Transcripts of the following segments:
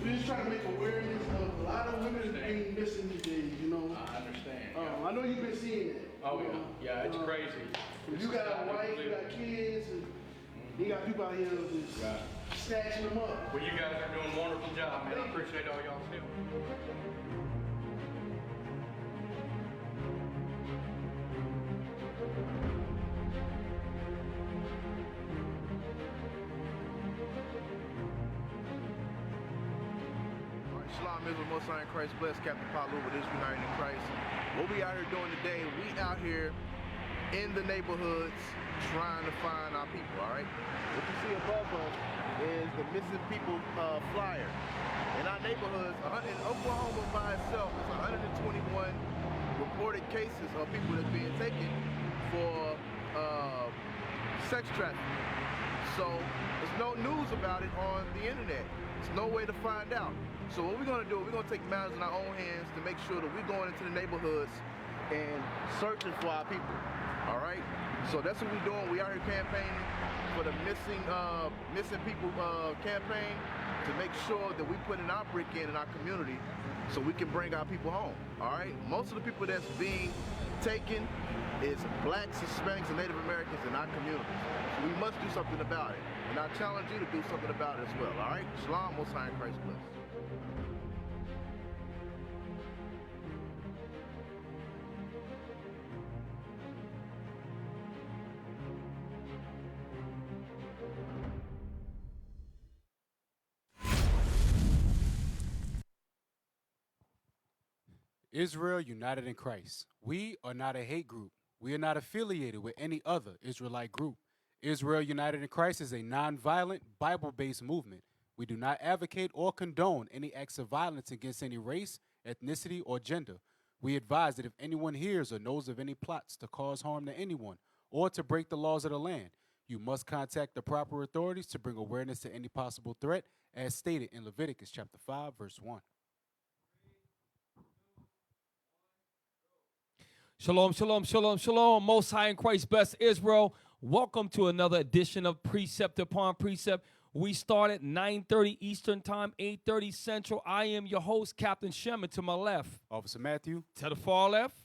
we're just trying to make awareness of a lot of women being missing these days, you know. I understand. I know you've been seeing it. Oh, yeah, it's crazy. You got a wife, you got kids, and you got people out here just snatching them up. Well, you guys are doing a wonderful job, man. I appreciate all y'all's help. Shalom, Israel, Most High in Christ, blessed Captain Palu with Israel United in Christ. What we out here doing today, we out here in the neighborhoods trying to find our people, all right? What you see above us is the missing people flyer. In our neighborhoods, in Oklahoma by itself, it's 121 reported cases of people that's being taken for sex trafficking. So there's no news about it on the internet. There's no way to find out. So what we're gonna do, we're gonna take matters in our own hands to make sure that we're going into the neighborhoods and searching for our people, all right? So that's what we're doing. We out here campaigning for the missing people campaign to make sure that we put in our brick in our community so we can bring our people home, all right? Most of the people that's being taken is blacks, Hispanics, and Native Americans in our community. So we must do something about it. And I challenge you to do something about it as well, all right? Shalom, Most High in Christ bless. Israel United in Christ. We are not a hate group. We are not affiliated with any other Israelite group. Israel United in Christ is a nonviolent, Bible-based movement. We do not advocate or condone any acts of violence against any race, ethnicity, or gender. We advise that if anyone hears or knows of any plots to cause harm to anyone or to break the laws of the land, you must contact the proper authorities to bring awareness to any possible threat, as stated in Leviticus chapter 5, verse 1. Shalom, shalom, shalom, shalom. Most High in Christ, bless Israel. Welcome to another edition of Precept Upon Precept. We start at 9:30 Eastern Time, 8:30 Central. I am your host, Captain Shem, and to my left. Officer Matthew. To the far left.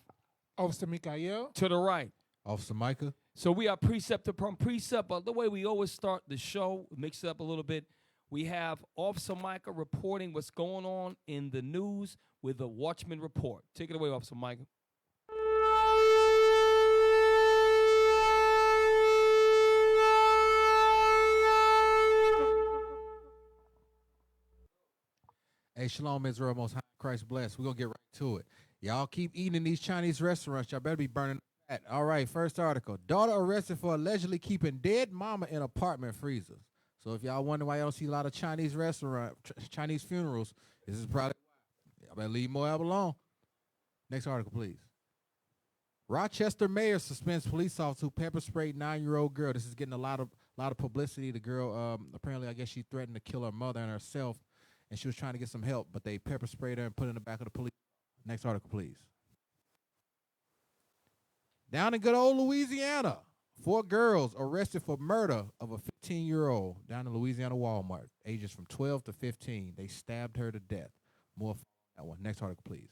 Officer Mikael. To the right. Officer Micah. So we are Precept Upon Precept, but the way we always start the show, mix it up a little bit. We have Officer Micah reporting what's going on in the news with the Watchman Report. Take it away, Officer Micah. Hey, Shalom, Israel, Most High Christ bless. We're going to get right to it. Y'all keep eating in these Chinese restaurants. Y'all better be burning that. All right, first article. Daughter arrested for allegedly keeping dead mama in apartment freezers. So if y'all wonder why y'all don't see a lot of Chinese Chinese funerals, this is probably why. Y'all better leave Moab alone. Next article, please. Rochester mayor suspends police officer who pepper sprayed 9-year-old girl. This is getting a lot of publicity. The girl, apparently, I guess she threatened to kill her mother and herself, and she was trying to get some help, but they pepper sprayed her and put her in the back of the police. Next article, please. Down in good old Louisiana, 4 girls arrested for murder of a 15-year-old down in Louisiana Walmart, ages from 12 to 15. They stabbed her to death. More on that one. Next article, please.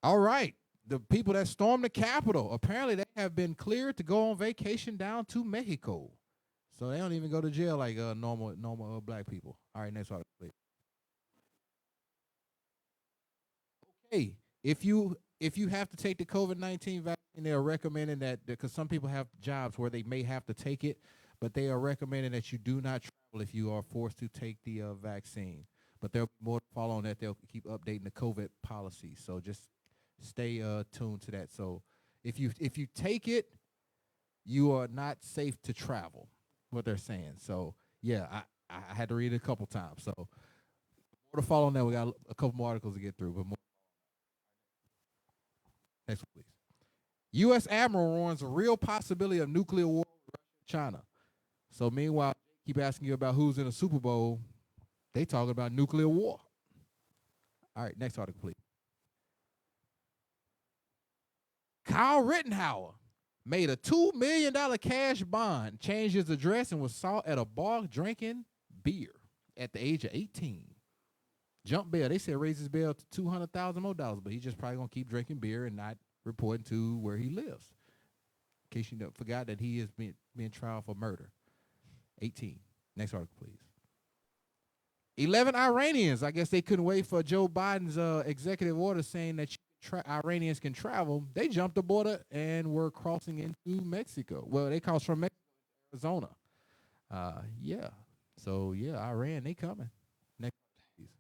All right. The people that stormed the Capitol, apparently they have been cleared to go on vacation down to Mexico. So they don't even go to jail like normal black people. All right, next article, please. Okay, if you have to take the COVID-19 vaccine, they are recommending that because some people have jobs where they may have to take it, but they are recommending that you do not travel if you are forced to take the vaccine. But there'll be more to follow on that. They'll keep updating the COVID policy. So just stay tuned to that. So if you take it, you are not safe to travel. What they're saying. So yeah, I had to read it a couple times. So more to follow on that. We got a couple more articles to get through, but more. Next one, please. U.S. Admiral warns a real possibility of nuclear war with Russia and China. So meanwhile, keep asking you about who's in the Super Bowl. They talking about nuclear war. All right, next article, please. Kyle Rittenhour made a $2 million cash bond, changed his address, and was sought at a bar drinking beer at the age of 18. Jump bail. They said raise his bail to $200,000 more, but he's just probably going to keep drinking beer and not reporting to where he lives. In case you forgot that he is being tried for murder. 18. Next article, please. 11 Iranians, I guess they couldn't wait for Joe Biden's executive order saying that Iranians can travel. They jumped the border and were crossing into Mexico. Well, they crossed from Mexico to Arizona. Yeah. So, yeah, Iran, they coming. Next, please.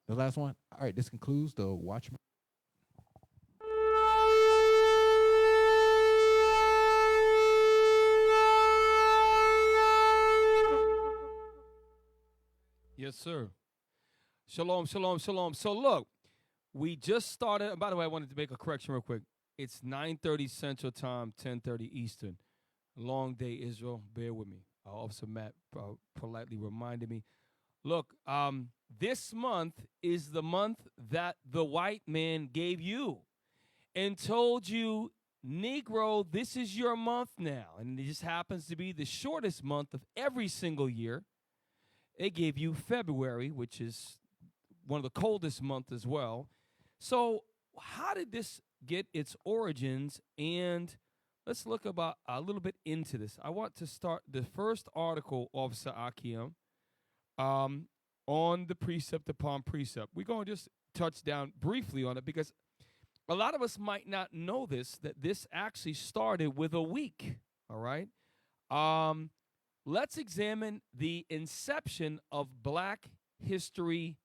The last one. All right, this concludes the Watchmen. Yes, sir. Shalom, shalom, shalom. So look, we just started. By the way, I wanted to make a correction real quick. It's 9:30 Central Time, 10:30 Eastern. Long day, Israel. Bear with me. Officer Matt politely reminded me. Look, this month is the month that the white man gave you and told you, Negro, this is your month now. And it just happens to be the shortest month of every single year. They gave you February, which is one of the coldest months as well. So how did this get its origins? And let's look about a little bit into this. I want to start the first article, Officer Akiem, on the precept upon precept. We're going to just touch down briefly on it because a lot of us might not know that this actually started with a week, all right? Let's examine the inception of Black History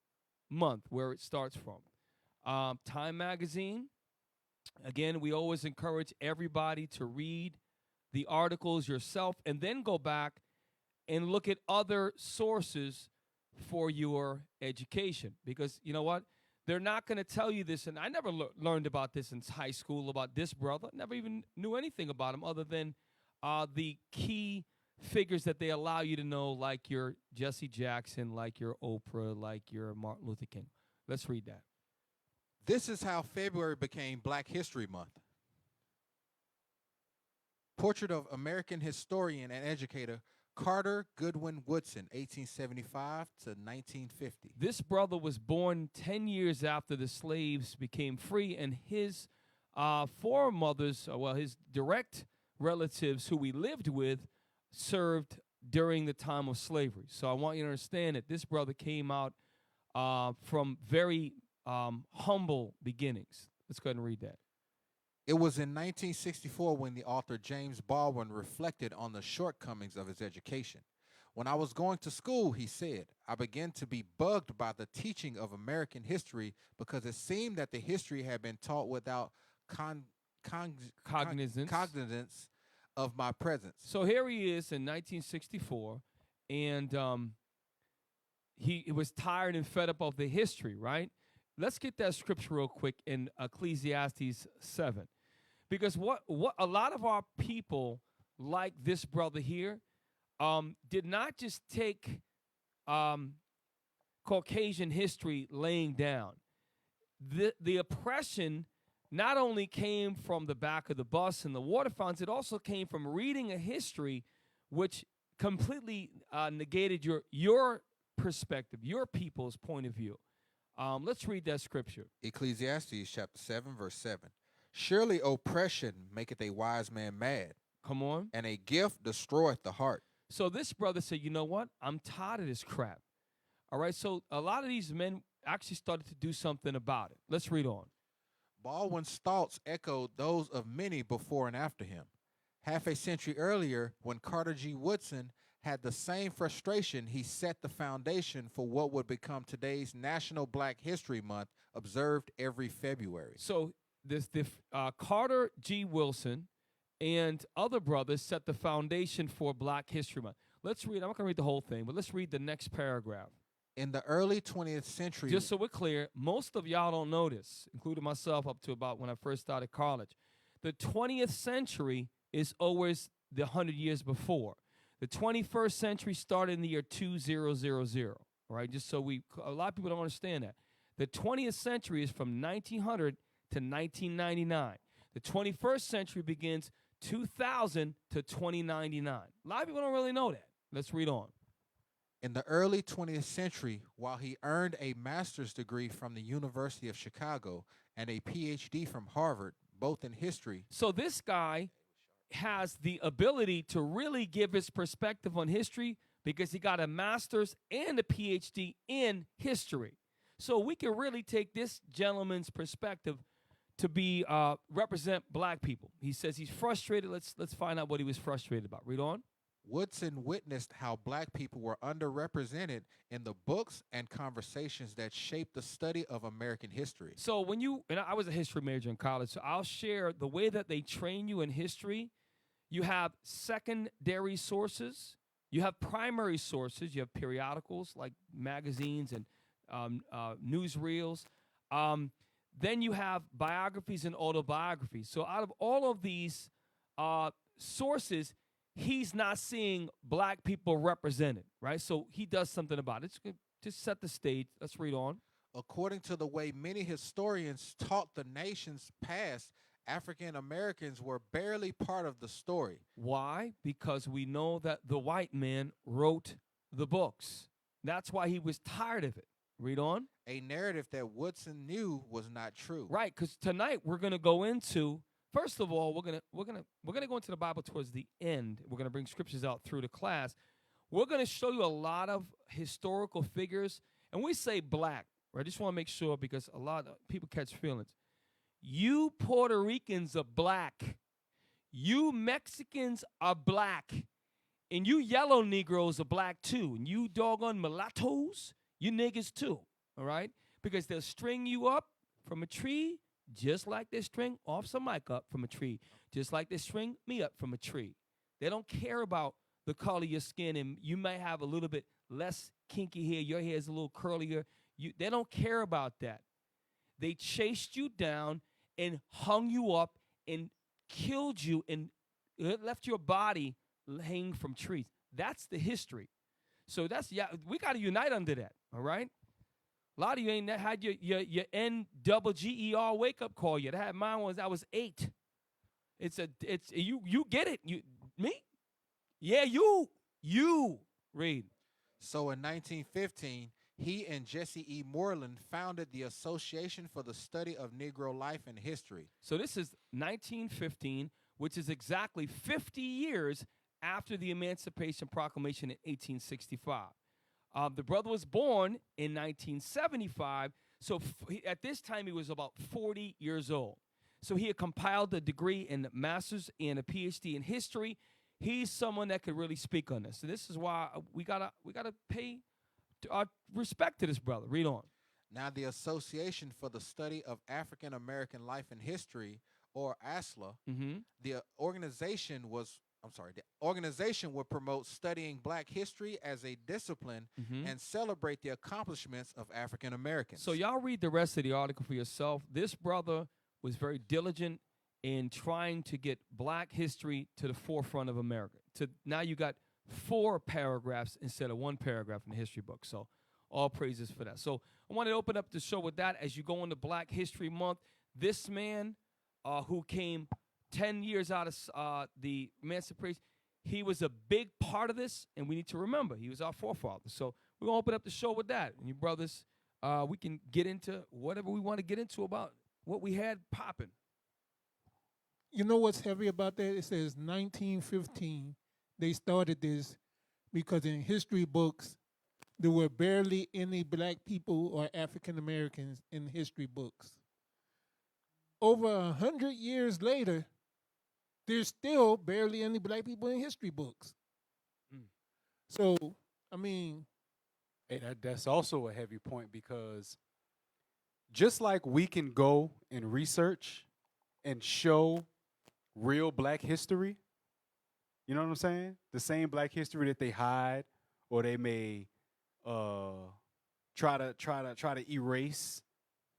Month, where it starts from. Time Magazine. Again, we always encourage everybody to read the articles yourself and then go back and look at other sources for your education. Because you know what? They're not going to tell you this. And I never learned about this in high school, about this brother. Never even knew anything about him other than the key figures that they allow you to know, like your Jesse Jackson, like your Oprah, like your Martin Luther King. Let's read that. This is how February became Black History Month. Portrait of American historian and educator Carter Goodwin Woodson, 1875 to 1950. This brother was born 10 years after the slaves became free, and his foremothers, his direct relatives who we lived with, served during the time of slavery. So I want you to understand that this brother came out from very humble beginnings. Let's go ahead and read that. It was in 1964 when the author James Baldwin reflected on the shortcomings of his education. When I was going to school, he said, I began to be bugged by the teaching of American history because it seemed that the history had been taught without cognizance of my presence. So here he is in 1964, and he was tired and fed up of the history, right? Let's get that scripture real quick in Ecclesiastes 7. Because what a lot of our people, like this brother here, did not just take Caucasian history laying down. The oppression not only came from the back of the bus and the water fountains, it also came from reading a history which completely negated your perspective, your people's point of view. Let's read that scripture. Ecclesiastes chapter 7, verse 7. Surely oppression maketh a wise man mad. Come on. And a gift destroyeth the heart. So this brother said, you know what? I'm tired of this crap. All right, so a lot of these men actually started to do something about it. Let's read on. Baldwin's thoughts echoed those of many before and after him. Half a century earlier, when Carter G. Woodson had the same frustration, he set the foundation for what would become today's National Black History Month, observed every February. So the Carter G. Wilson and other brothers set the foundation for Black History Month. Let's read. I'm not going to read the whole thing, but let's read the next paragraph. In the early 20th century... Just so we're clear, most of y'all don't know this, including myself up to about when I first started college. The 20th century is always the 100 years before. The 21st century started in the year 2000, right? Just so a lot of people don't understand that. The 20th century is from 1900 to 1999. The 21st century begins 2000 to 2099. A lot of people don't really know that. Let's read on. In the early 20th century, while he earned a master's degree from the University of Chicago and a PhD from Harvard, both in history. So this guy has the ability to really give his perspective on history because he got a master's and a PhD in history. So we can really take this gentleman's perspective to be represent black people. He says he's frustrated. Let's find out what he was frustrated about. Read on. Woodson witnessed how black people were underrepresented in the books and conversations that shaped the study of American history. So and I was a history major in college, so I'll share the way that they train you in history. You have secondary sources. You have primary sources. You have periodicals like magazines and newsreels. Then you have biographies and autobiographies. So out of all of these sources, he's not seeing black people represented, right? So he does something about it. Just set the stage. Let's read on. According to the way many historians taught the nation's past, African Americans were barely part of the story. Why? Because we know that the white man wrote the books. That's why he was tired of it. Read on. A narrative that Woodson knew was not true. Right, because tonight we're going to go into. First of all, we're gonna go into the Bible towards the end. We're gonna bring scriptures out through the class. We're gonna show you a lot of historical figures, and we say black. Right? I just want to make sure because a lot of people catch feelings. You Puerto Ricans are black. You Mexicans are black, and you yellow Negroes are black too. And you doggone mulattoes, you niggas too. All right, because they'll string you up from a tree. Just like they string Officer Mike up from a tree. Just like they string me up from a tree. They don't care about the color of your skin, and you may have a little bit less kinky hair. Your hair is a little curlier. They don't care about that. They chased you down and hung you up and killed you and left your body hanging from trees. That's the history. So we got to unite under that, all right? A lot of you ain't had your NGGER wake up call yet. I had mine was I was 8. It's you get it. Me? Yeah, you read. So in 1915, he and Jesse E. Moreland founded the Association for the Study of Negro Life and History. So this is 1915, which is exactly 50 years after the Emancipation Proclamation in 1865. The brother was born in 1975, so at this time he was about 40 years old. So he had compiled a degree in master's and a PhD in history. He's someone that could really speak on this. So this is why we gotta pay our respect to this brother. Read on. Now the Association for the Study of African American Life and History, or ASLA, the organization would promote studying black history as a discipline and celebrate the accomplishments of African Americans. So y'all read the rest of the article for yourself. This brother was very diligent in trying to get black history to the forefront of America. Now you got 4 paragraphs instead of 1 paragraph in the history book. So all praises for that. So I wanted to open up the show with that as you go into Black History Month. This man who came 10 years out of the emancipation, he was a big part of this, and we need to remember he was our forefather. So we're going to open up the show with that. And you brothers, we can get into whatever we want to get into about what we had popping. You know what's heavy about that? It says 1915. They started this because in history books, there were barely any black people or African Americans in history books. Over 100 years later, there's still barely any black people in history books. So, I mean, Hey, that's also a heavy point because just like we can go and research and show real black history, you know what I'm saying? The same black history that they hide or they may try to erase.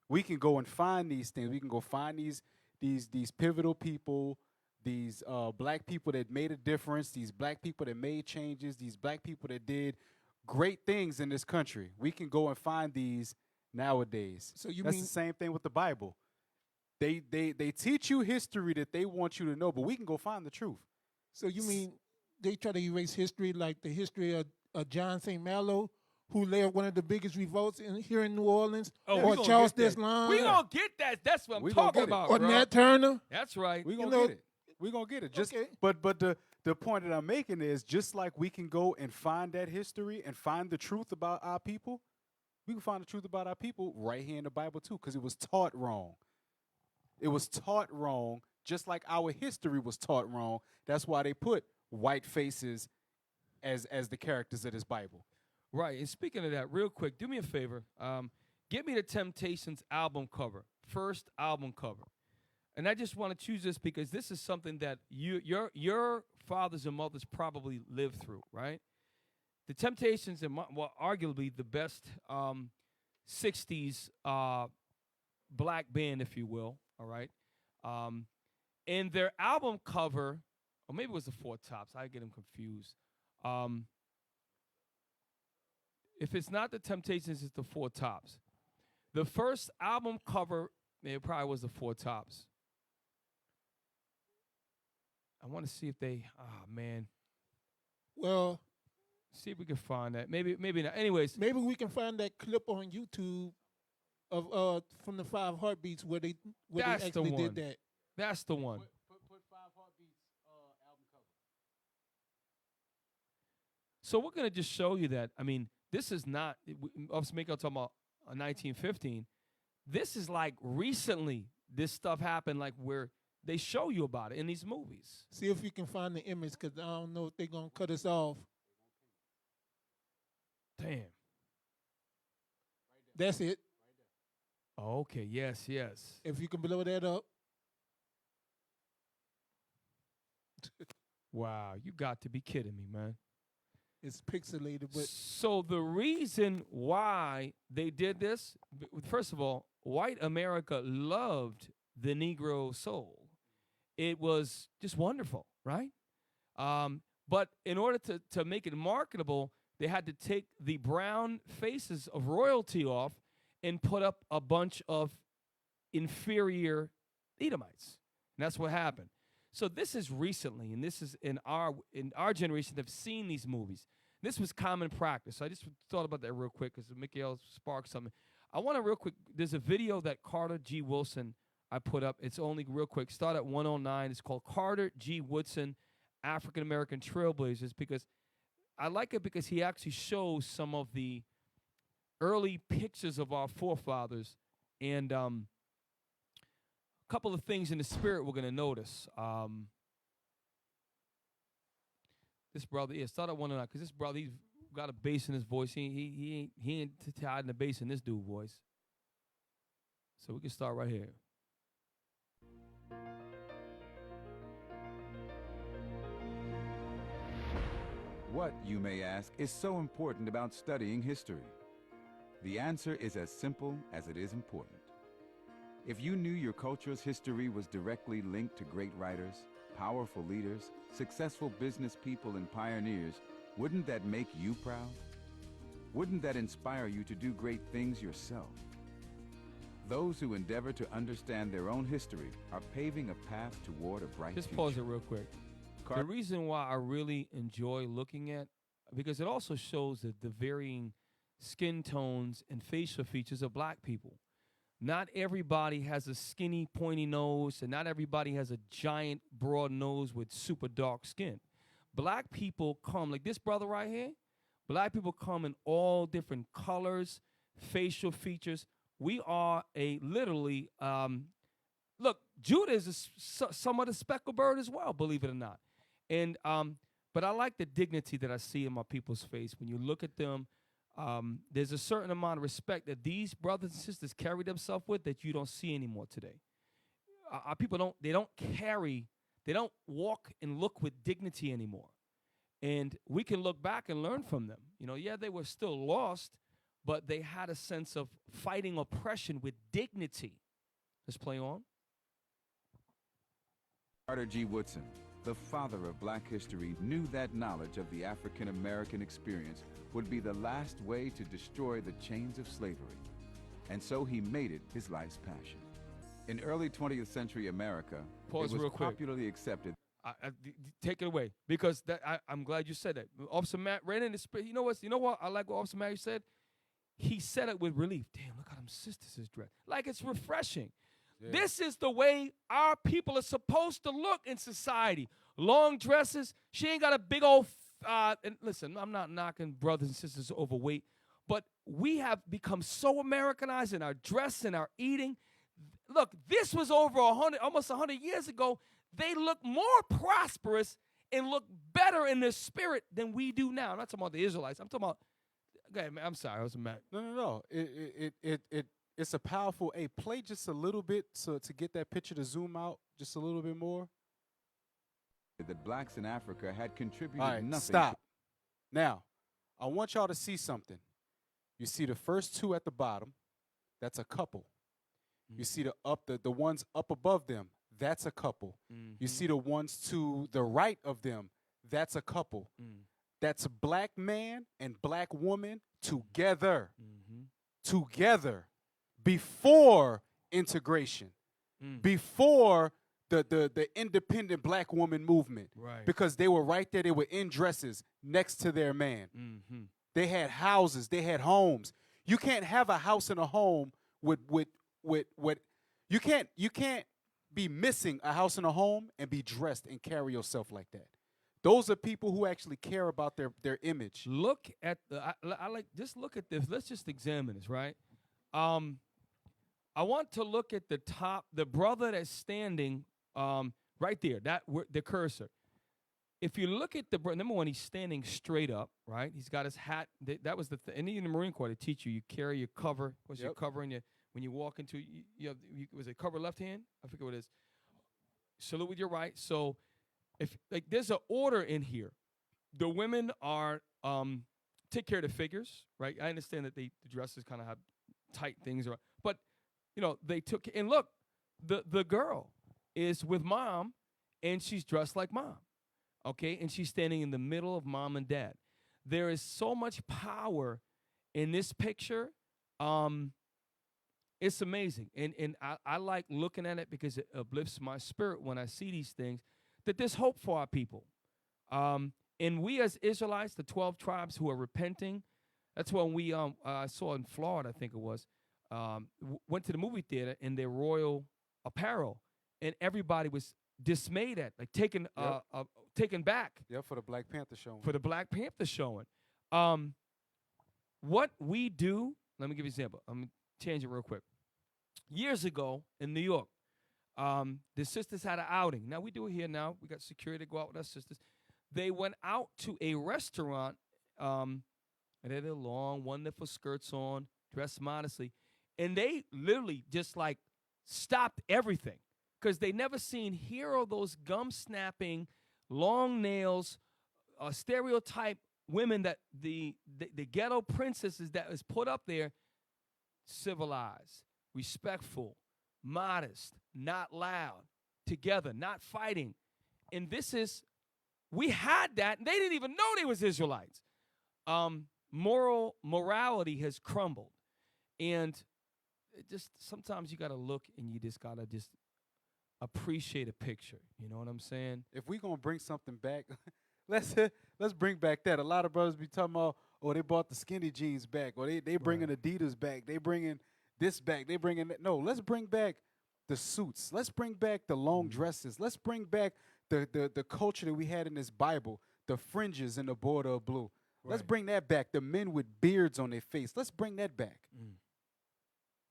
We can go and find these things. We can go find these pivotal people, these black people that made a difference, these black people that made changes, these black people that did great things in this country. We can go and find these nowadays. so you That's mean the same thing with the Bible. They teach you history that they want you to know, but we can go find the truth. So you mean they try to erase history like the history of John St. Malo, who led one of the biggest revolts here in New Orleans, Oh, we or gonna Charles get that. Deslan, We gonna get that. That's what I'm We gonna talking get it. about, or bro. Nat Turner? That's right. We gonna know- get it. We gonna get it. Just Okay. but the point that I'm making is just like we can go and find that history and find the truth about our people, we can find the truth about our people right here in the Bible too, because it was taught wrong. It was taught wrong, just like our history was taught wrong. That's why they put white faces as the characters of this Bible. Right. And speaking of that, real quick, do me a favor. Get me the Temptations album cover, first album cover. And I just want to choose this because this is something that your fathers and mothers probably lived through, right? The Temptations are arguably the best 60s black band, if you will, all right? And their album cover, or maybe it was the Four Tops. I get them confused. If it's not the Temptations, it's the Four Tops. The first album cover, it probably was the Four Tops. I want to see if they, man. Well, See if we can find that. Maybe not. Anyways, maybe we can find that clip on YouTube of from the Five Heartbeats where they That's the actually one. did that. that's the one. Put Five Heartbeats album cover. So we're going to just show you that. I mean, this is not, obviously, Mako talking about 1915. This is like recently this stuff happened, like where they show you about it in these movies. See if you can find the image, because I don't know if they're going to cut us off. Damn. That's it. Okay, yes. If you can blow that up. Wow, you got to be kidding me, man. It's pixelated, but So the reason why they did this, first of all, white America loved the Negro soul. It was just wonderful, right? But in order to make it marketable, they had to take the brown faces of royalty off and put up a bunch of inferior Edomites. And that's what happened. So this is recently, and this is in our generation that have seen these movies. This was common practice. So I just thought about that real quick because Mikael sparked something. I want to real quick, there's a video that Carter G. Woodson I put up. It's only real quick. Start at 109. It's called Carter G. Woodson, African American Trailblazers, because I like it because he actually shows some of the early pictures of our forefathers and a couple of things in the spirit we're going to notice. This brother, start at 109, because this brother, he's got a bass in his voice. He ain't tied in the bass in this dude voice. So we can start right here. What, you may ask, is so important about studying history? The answer is as simple as it is important. If you knew your culture's history was directly linked to great writers, powerful leaders, successful business people, and pioneers, wouldn't that make you proud? Wouldn't that inspire you to do great things yourself? Those who endeavor to understand their own history are paving a path toward a bright Just future. pause it real quick. The reason why I really enjoy looking at, because it also shows the varying skin tones and facial features of black people. Not everybody has a skinny, pointy nose, and not everybody has a giant, broad nose with super dark skin. Black people come, like this brother right here, black people come in all different colors, facial features. We are literally, look, Judah is somewhat a speckled bird as well, believe it or not. And but I like the dignity that I see in my people's face. When you look at them, there's a certain amount of respect that these brothers and sisters carry themselves with that you don't see anymore today. Our people don't walk and look with dignity anymore. And we can look back and learn from them. You know, yeah, they were still lost, but they had a sense of fighting oppression with dignity. Let's play on. Carter G. Woodson, the father of black history, knew that knowledge of the African American experience would be the last way to destroy the chains of slavery. And so he made it his life's passion. In early 20th century America, Pause it was real quick. popularly accepted. Take it away, because I'm glad you said that. Officer Matt ran in the spirit. You know what? I like what Officer Matt said. He said it with relief. Damn, look how them sisters is dressed. Like, it's refreshing. Yeah. This is the way our people are supposed to look in society. Long dresses. She ain't got a big old. And listen, I'm not knocking brothers and sisters overweight, but we have become so Americanized in our dress and our eating. Look, this was over almost 100 years ago. They look more prosperous and look better in their spirit than we do now. I'm not talking about the Israelites. I'm talking about. Okay, man, I'm sorry, I was mad. No. It's a powerful. Hey, play just a little bit to get that picture to zoom out just a little bit more. That blacks in Africa had contributed All right, nothing. stop. Now, I want y'all to see something. You see the first two at the bottom. That's a couple. You see the ones up above them. That's a couple. You see the ones to the right of them. That's a couple. That's a black man and black woman together. Together. Before integration. Before the independent black woman movement. Right. Because they were right there. They were in dresses next to their man. They had houses. They had homes. You can't have a house and a home with you can't be missing a house and a home and be dressed and carry yourself like that. Those are people who actually care about their image. Look at just look at this. Let's just examine this, right? I want to look at the top, the brother that's standing right there, the cursor. If you look at number one, he's standing straight up, right? He's got his hat. That was and in the Marine Corps, they teach you carry your cover. What's your cover when you walk into? Was it cover left hand? I forget what it is. Salute with your right. So, if there's an order in here, the women are take care of the figures, right? I understand that the dresses kind of have tight things, but they took and look, the girl is with mom, and she's dressed like mom. Okay, and she's standing in the middle of mom and dad. There is so much power in this picture. It's amazing. And I like looking at it because it uplifts my spirit when I see these things, that there's hope for our people. And we as Israelites, the 12 tribes who are repenting, that's when we saw in Florida, I think it was, went to the movie theater in their royal apparel, and everybody was dismayed at, taken back. Yeah, for the Black Panther showing. For the Black Panther showing. What we do, let me give you an example. I'm going to change it real quick. Years ago in New York, the sisters had an outing. Now, we do it here now. We got security to go out with our sisters. They went out to a restaurant, and they had long, wonderful skirts on, dressed modestly. And they literally just, stopped everything because they never seen hero those gum-snapping, long nails, stereotype women that the ghetto princesses that was put up there, civilized, respectful, modest, not loud, together, not fighting. And we had that, and they didn't even know they was Israelites. Morality has crumbled. And sometimes you got to look and you just got to just appreciate a picture. You know what I'm saying? If we going to bring something back, let's bring back that. A lot of brothers be talking about, they bought the skinny jeans back, or they bringing Adidas back. They bringing this back. They bringing that. No, let's bring back the suits. Let's bring back the long dresses. Let's bring back the culture that we had in this Bible, the fringes and the border of blue. Right. Let's bring that back. The men with beards on their face. Let's bring that back.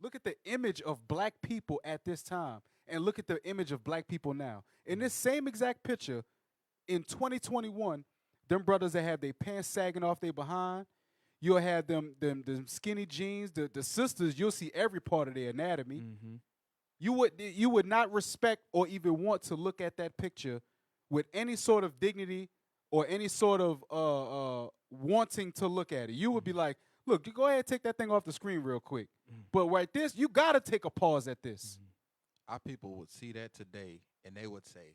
Look at the image of black people at this time, and look at the image of black people now. In this same exact picture, in 2021, them brothers that have their pants sagging off their behind, you'll have them skinny jeans. The sisters, you'll see every part of their anatomy. You would not respect or even want to look at that picture with any sort of dignity or any sort of wanting to look at it. You would be like, look, you go ahead and take that thing off the screen real quick. But right this, you got to take a pause at this. Our people would see that today, and they would say,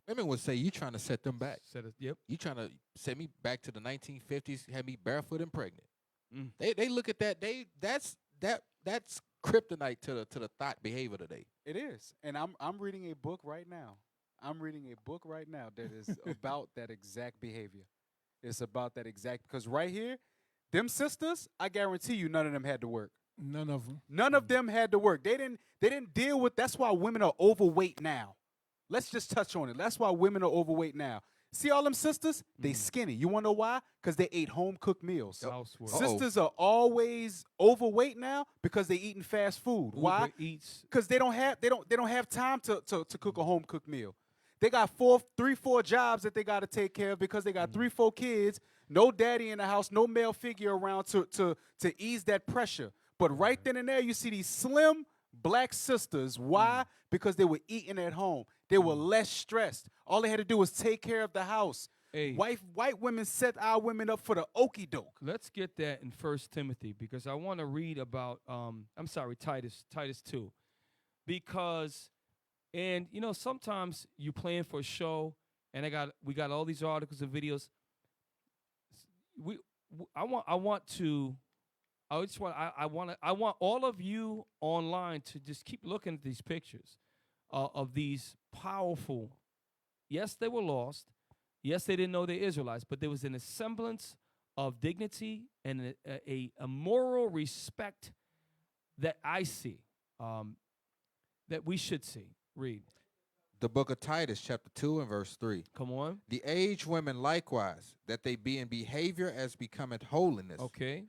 women would say, you trying to set them back. Yep. You trying to set me back to the 1950s, have me barefoot and pregnant. They look at that. That's kryptonite to the thought behavior today. It is. And I'm reading a book right now. I'm reading a book right now that is about that exact behavior. It's about that exact because right here, them sisters, I guarantee you none of them had to work. None of them. None of them had to work. They didn't deal with that's why women are overweight now. Let's just touch on it. That's why women are overweight now. See all them sisters? They skinny. You wanna know why? Because they ate home cooked meals. Housework. Sisters are always overweight now because they eating fast food. Why? Uber Eats. Because they don't have time to cook a home cooked meal. They got 4 jobs that they got to take care of because they got 3-4 kids, no daddy in the house, no male figure around to ease that pressure. But right then and there, you see these slim black sisters. Why? Because they were eating at home. They were less stressed. All they had to do was take care of the house. Hey. White women set our women up for the okie doke. Let's get that in 1 Timothy because I want to read about Titus 2. Because and you know sometimes you plan for a show and we got all these articles and videos. I want all of you online to just keep looking at these pictures of these powerful. Yes, they were lost. Yes, they didn't know they're Israelites, but there was an semblance of dignity and a moral respect that I see, that we should see. Read. The book of Titus, chapter 2 and verse 3. Come on. The aged women likewise, that they be in behavior as becometh holiness. Okay.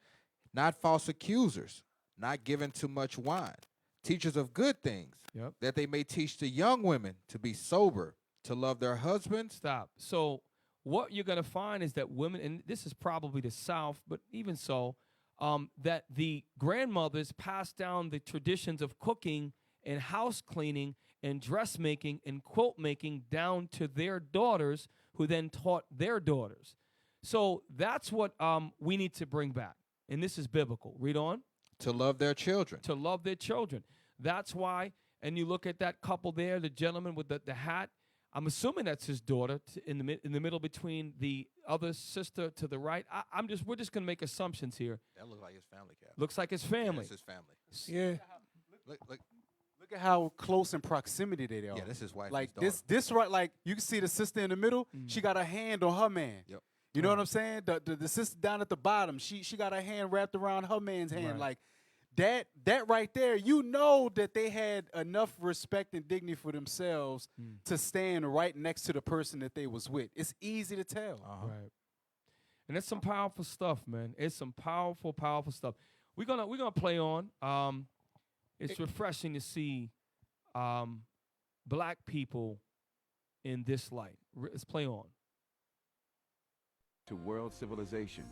Not false accusers, not given to much wine, teachers of good things, Yep. that they may teach the young women to be sober, to love their husbands. Stop. So what you're going to find is that women, and this is probably the South, but even so, that the grandmothers passed down the traditions of cooking and house cleaning and dressmaking and quilt making down to their daughters, who then taught their daughters. So that's what we need to bring back. And this is biblical. Read on. To love their children. To love their children. That's why, and you look at that couple there, the gentleman with the hat. I'm assuming that's his daughter in the middle between the other sister to the right. We're just gonna make assumptions here. That looks like his family, Cap. Looks like his family. Yeah, that's his family. Yeah. Look at how close in proximity they are. Yeah, this is wife. Like this right, like you can see the sister in the middle. She got a hand on her man. Yep. You know what I'm saying? The sister down at the bottom, she got her hand wrapped around her man's hand. Right. Like that right there, you know that they had enough respect and dignity for themselves to stand right next to the person that they was with. It's easy to tell. Right. And it's some powerful stuff, man. It's some powerful, powerful stuff. We're gonna play on. It's refreshing to see black people in this light. Let's play on. To world civilization,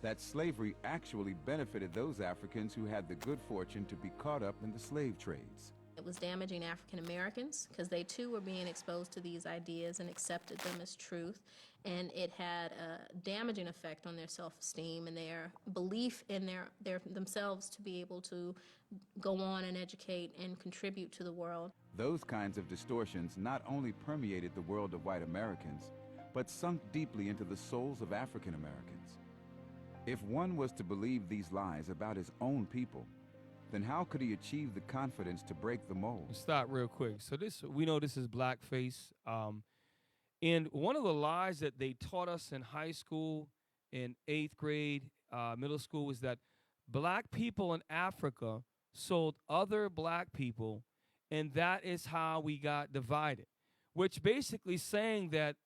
that slavery actually benefited those Africans who had the good fortune to be caught up in the slave trades. It was damaging African Americans because they too were being exposed to these ideas and accepted them as truth. And it had a damaging effect on their self-esteem and their belief in their themselves to be able to go on and educate and contribute to the world. Those kinds of distortions not only permeated the world of white Americans, but sunk deeply into the souls of African Americans. If one was to believe these lies about his own people, then how could he achieve the confidence to break the mold? Stop real quick. So we know this is blackface. And one of the lies that they taught us in high school, in 8th grade, middle school, was that black people in Africa sold other black people, and that is how we got divided. Which basically saying that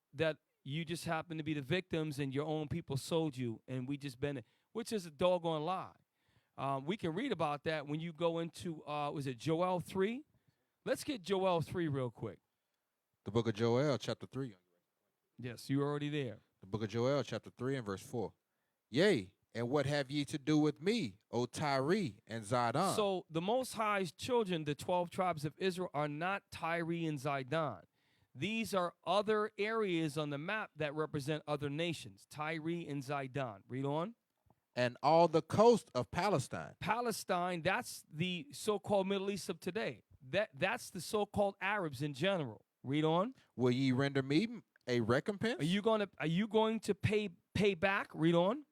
you just happen to be the victims and your own people sold you, and we just been, which is a doggone lie. We can read about that when you go into, was it Joel 3? Let's get Joel 3 real quick. The book of Joel, chapter 3. Yes, you're already there. The book of Joel, chapter 3 and verse 4. Yea, and what have ye to do with me, O Tyre and Zidon? So the Most High's children, the 12 tribes of Israel, are not Tyre and Zidon. These are other areas on the map that represent other nations, Tyre and Zidon. Read on. And all the coast of Palestine. Palestine, that's the so-called Middle East of today. That's the so-called Arabs in general. Read on. Will ye render me a recompense? Are you going to pay back? Read on.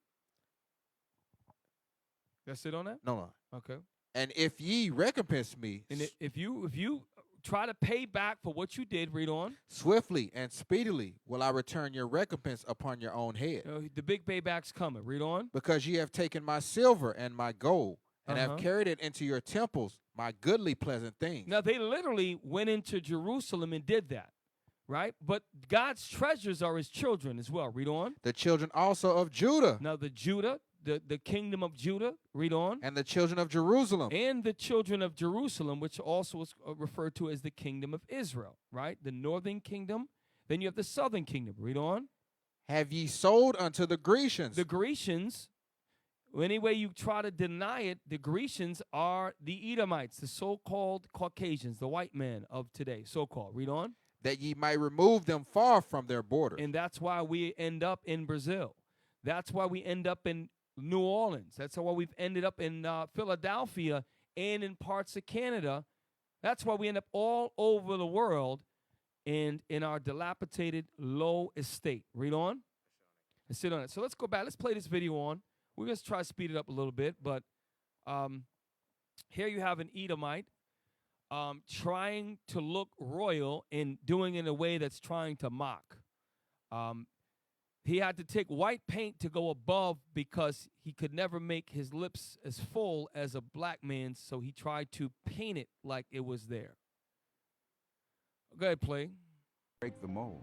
That's it on that? No. Okay. And if ye recompense me And if you try to pay back for what you did, read on. swiftly and speedily, will I return your recompense upon your own head. The big payback's coming. Read on. Because ye have taken my silver and my gold, and Uh-huh. have carried it into your temples, my goodly pleasant things. Now, they literally went into Jerusalem and did that, right? But God's treasures are his children as well. Read on. The children also of Judah, Now, the kingdom of Judah, read on. and the children of Jerusalem, And the children of Jerusalem, which also is referred to as the kingdom of Israel, right? The northern kingdom. Then you have the southern kingdom. Read on. have ye sold unto the Grecians. The Grecians, any way you try to deny it, the Grecians are the Edomites, the so-called Caucasians, the white man of today, so-called. Read on. that ye might remove them far from their borders. And that's why we end up in Brazil. That's why we end up in New Orleans. That's why we've ended up in Philadelphia and in parts of Canada. That's why we end up all over the world and in our dilapidated, low estate. Read on. And sit on it. So let's go back. Let's play this video on. We're going to try to speed it up a little bit. But here you have an Edomite trying to look royal and doing it in a way that's trying to mock. He had to take white paint to go above because he could never make his lips as full as a black man's, so he tried to paint it like it was there. Go ahead, play. Break the mold.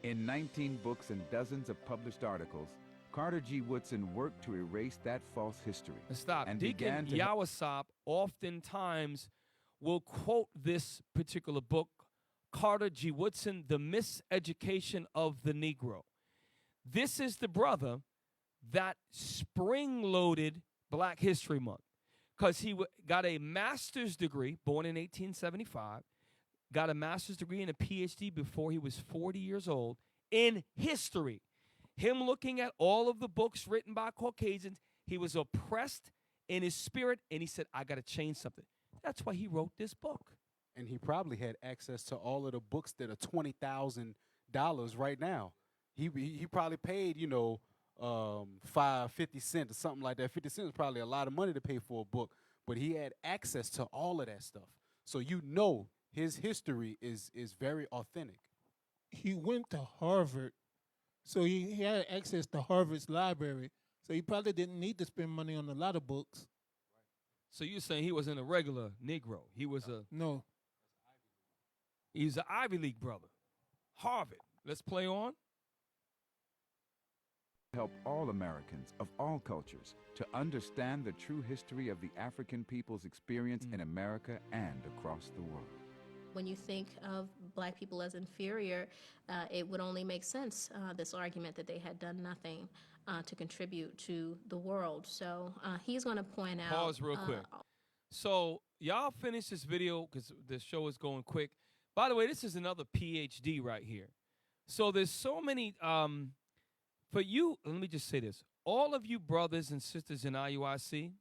In 19 books and dozens of published articles, Carter G. Woodson worked to erase that false history. Stop. And Deacon began to Yawasop oftentimes will quote this particular book, Carter G. Woodson, The Miseducation of the Negro. This is the brother that spring-loaded Black History Month because he got a master's degree, born in 1875, got a master's degree and a PhD before he was 40 years old in history. Him looking at all of the books written by Caucasians, he was oppressed in his spirit, and he said, I got to change something. That's why he wrote this book. And he probably had access to all of the books that are $20,000 right now. He probably paid, 50 cents or something like that. 50 cents is probably a lot of money to pay for a book, but he had access to all of that stuff. So his history is very authentic. He went to Harvard, so he had access to Harvard's library. So he probably didn't need to spend money on a lot of books. So you're saying he wasn't a regular Negro. He was No. He's an Ivy League brother. Harvard. Let's play on. help all Americans of all cultures to understand the true history of the African people's experience in America and across the world. When you think of black people as inferior, it would only make sense, this argument that they had done nothing to contribute to the world. So he's going to point out... Pause real quick. So y'all finish this video because the show is going quick. By the way, this is another PhD right here. So there's so many... for you, let me just say this. All of you brothers and sisters in IUIC,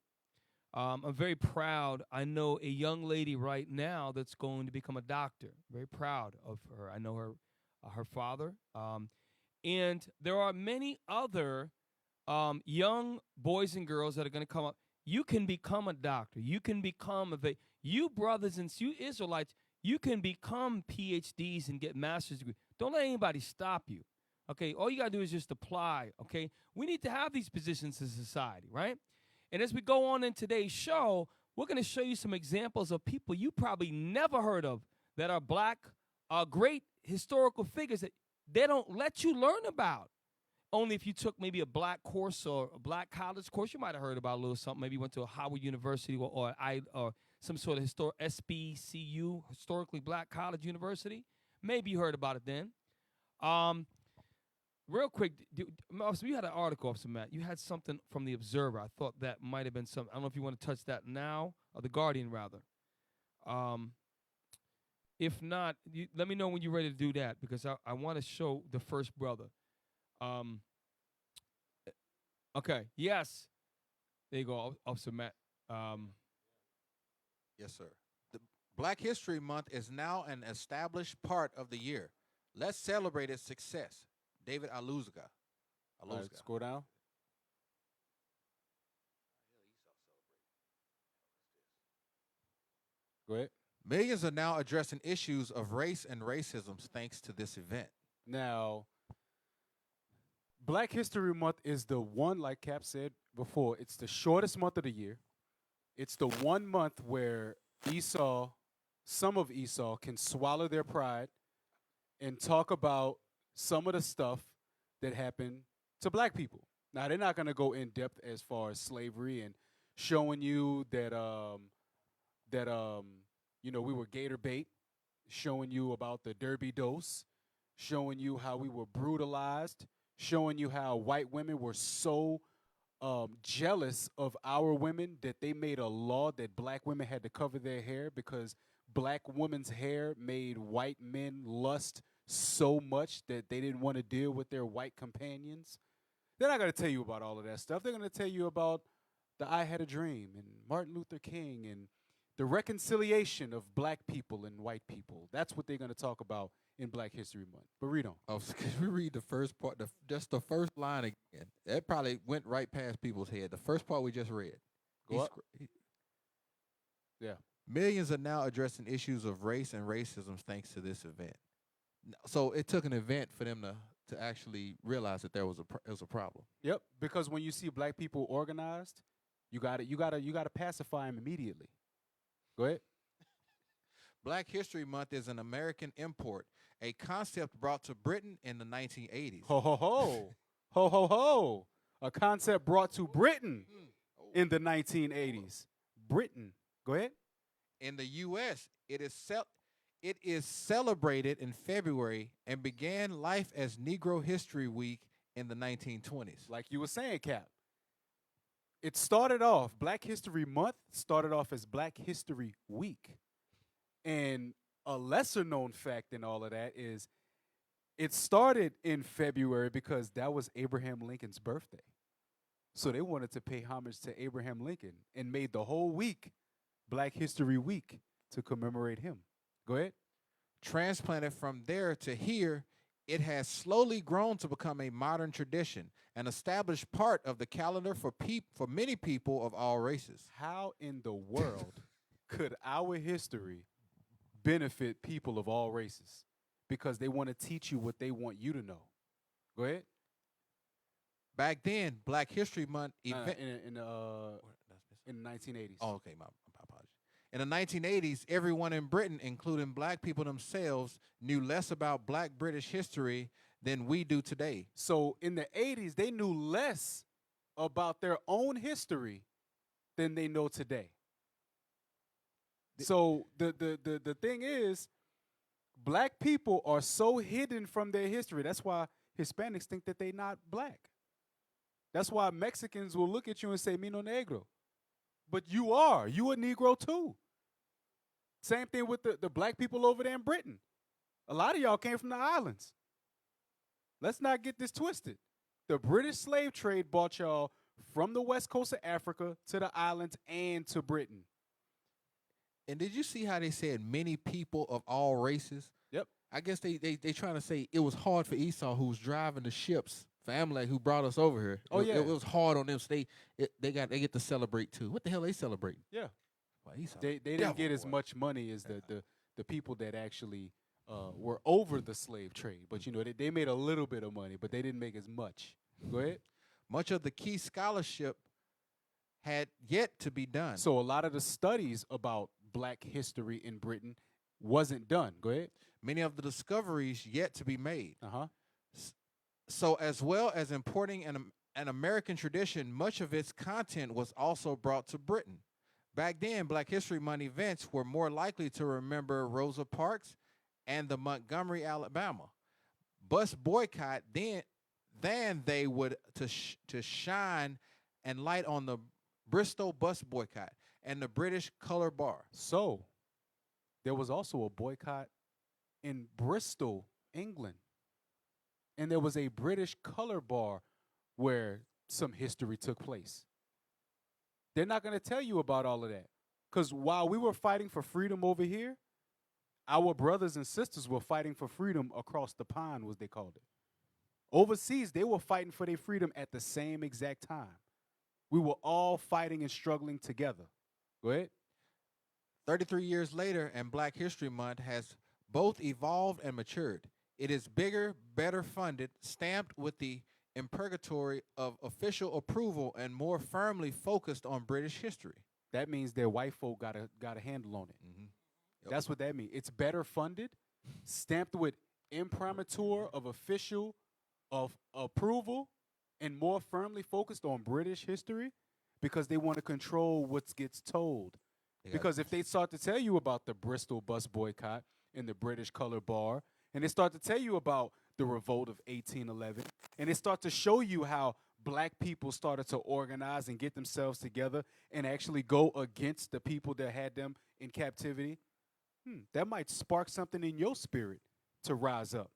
I'm very proud. I know a young lady right now that's going to become a doctor. Very proud of her. I know her father. And there are many other young boys and girls that are going to come up. You can become a doctor. You can become you brothers and you Israelites, you can become PhDs and get master's degrees. Don't let anybody stop you. Okay, all you got to do is just apply, okay? We need to have these positions in society, right? And as we go on in today's show, we're going to show you some examples of people you probably never heard of that are black, great historical figures that they don't let you learn about. Only if you took maybe a black course or a black college course, you might have heard about a little something. Maybe you went to a Howard University or some sort of SBCU, historically black college university. Maybe you heard about it then. Real quick, Officer, you had an article, Officer Matt. You had something from the Observer. I thought that might have been something. I don't know if you want to touch that now, or the Guardian, rather. If not, let me know when you're ready to do that, because I want to show the first brother. Okay, yes. There you go, Officer Matt. Yes, sir. The Black History Month is now an established part of the year. Let's celebrate its success. David Aluzaga. All right, scroll down. Go ahead. Millions are now addressing issues of race and racism thanks to this event. Now, Black History Month is the one, like Cap said before, it's the shortest month of the year. It's the one month where Esau, some of Esau, can swallow their pride and talk about some of the stuff that happened to black people. Now, they're not going to go in depth as far as slavery and showing you that we were gator bait, showing you about the Derby dose, showing you how we were brutalized, showing you how white women were so jealous of our women that they made a law that black women had to cover their hair because black women's hair made white men lust so much that they didn't want to deal with their white companions. They're not going to tell you about all of that stuff. They're going to tell you about the I Had a Dream and Martin Luther King and the reconciliation of black people and white people. That's what they're going to talk about in Black History Month. But read on. Oh, could we read the first part, just the first line again? That probably went right past people's head. The first part we just read. Go up. Yeah. Millions are now addressing issues of race and racism thanks to this event. So it took an event for them to actually realize that there was a problem. Yep. Because when you see black people organized, you got to pacify them immediately. Go ahead. Black History Month is an American import, a concept brought to Britain in the 1980s. Ho ho ho, ho ho ho. A concept brought to Britain in the 1980s. Britain. Go ahead. In the U.S., it is celebrated in February and began life as Negro History Week in the 1920s. Like you were saying, Cap. It started off, Black History Month started off as Black History Week. And a lesser known fact in all of that is it started in February because that was Abraham Lincoln's birthday. So they wanted to pay homage to Abraham Lincoln and made the whole week Black History Week to commemorate him. Go ahead. Transplanted from there to here, it has slowly grown to become a modern tradition, an established part of the calendar for many people of all races. How in the world could our history benefit people of all races? Because they want to teach you what they want you to know. Go ahead. Back then, Black History Month event in the 1980s. Oh, okay, my apologies. In the 1980s, everyone in Britain, including black people themselves, knew less about black British history than we do today. So in the 80s, they knew less about their own history than they know today. So the thing is, black people are so hidden from their history. That's why Hispanics think that they're not black. That's why Mexicans will look at you and say, "Mi no negro." But you are. You a Negro too. Same thing with the black people over there in Britain. A lot of y'all came from the islands. Let's not get this twisted. The British slave trade brought y'all from the west coast of Africa to the islands and to Britain. And did you see how they said many people of all races? Yep. I guess they trying to say it was hard for Esau, who was driving the ships, for Amalek, who brought us over here. Oh, yeah. It was hard on them, so they get to celebrate too. What the hell they celebrating? Yeah. Well, Esau, They didn't get as much money as the people that actually were over the slave trade. But, they made a little bit of money, but they didn't make as much. Go ahead. Much of the key scholarship had yet to be done. So a lot of the studies about black history in Britain wasn't done. Go ahead. Many of the discoveries yet to be made. Uh-huh. So as well as importing an American tradition, much of its content was also brought to Britain. Back then, Black History Month events were more likely to remember Rosa Parks and the Montgomery, Alabama bus boycott than they would to shine and light on the Bristol bus boycott and the British color bar. So there was also a boycott in Bristol, England. And there was a British color bar where some history took place. They're not going to tell you about all of that. Because while we were fighting for freedom over here, our brothers and sisters were fighting for freedom across the pond, as they called it. Overseas, they were fighting for their freedom at the same exact time. We were all fighting and struggling together. Go ahead. 33 years later, and Black History Month has both evolved and matured. It is bigger, better funded, stamped with the impurgatory of official approval, and more firmly focused on British history. That means their white folk got a handle on it. Yep. That's what that means. It's better funded, stamped with imprimatur of official of approval, and more firmly focused on British history because they want to control what gets told. Because if they start to tell you about the Bristol bus boycott and the British color bar, and they start to tell you about the revolt of 1811, and they start to show you how black people started to organize and get themselves together and actually go against the people that had them in captivity, that might spark something in your spirit to rise up.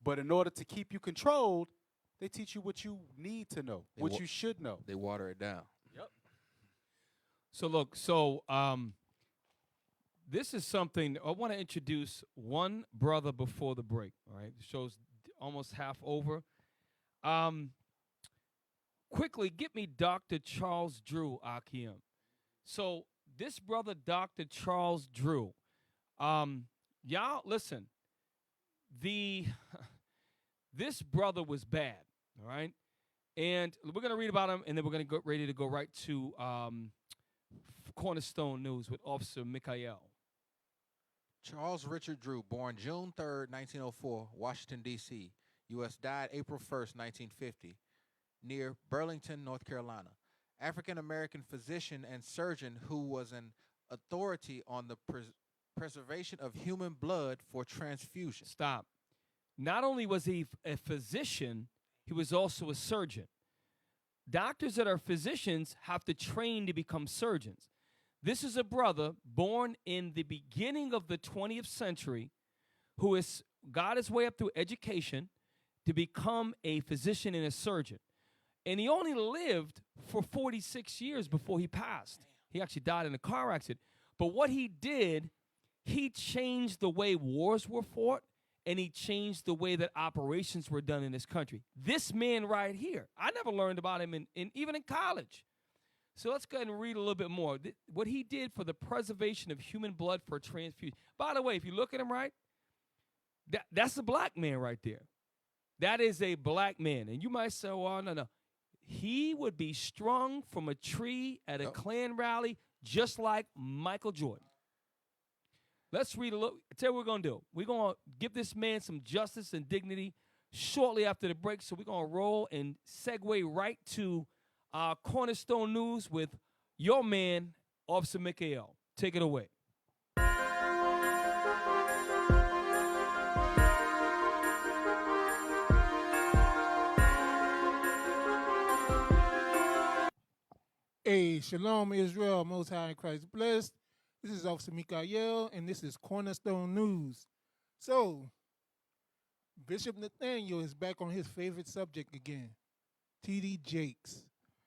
But in order to keep you controlled, they teach you what you need to know, what you should know. They water it down. So look, this is something I want to introduce one brother before the break. All right, the show's almost half over. Quickly, get me Dr. Charles Drew, Akiem. So this brother, Dr. Charles Drew, y'all listen. This brother was bad. All right, and we're gonna read about him, and then we're gonna get ready to go right to Cornerstone News with Officer Mikael. Charles Richard Drew, born June 3rd, 1904, Washington, D.C., U.S., died April 1st, 1950, near Burlington, North Carolina. African-American physician and surgeon who was an authority on the preservation of human blood for transfusion. Stop. Not only was he a physician, he was also a surgeon. Doctors that are physicians have to train to become surgeons. This is a brother born in the beginning of the 20th century who has got his way up through education to become a physician and a surgeon. And he only lived for 46 years before he passed. He actually died in a car accident. But what he did, he changed the way wars were fought, and he changed the way that operations were done in this country. This man right here, I never learned about him even in college. So let's go ahead and read a little bit more. What he did for the preservation of human blood for transfusion. By the way, if you look at him right, that's a black man right there. That is a black man. And you might say, well, no. He would be strung from a tree at a Klan rally just like Michael Jordan. Let's read a little. Tell you what we're going to do. We're going to give this man some justice and dignity shortly after the break. So we're going to roll and segue right to Cornerstone News with your man, Officer Mikael. Take it away. Hey, Shalom Israel, Most High in Christ blessed. This is Officer Mikael, and this is Cornerstone News. So, Bishop Nathaniel is back on his favorite subject again, T.D. Jakes.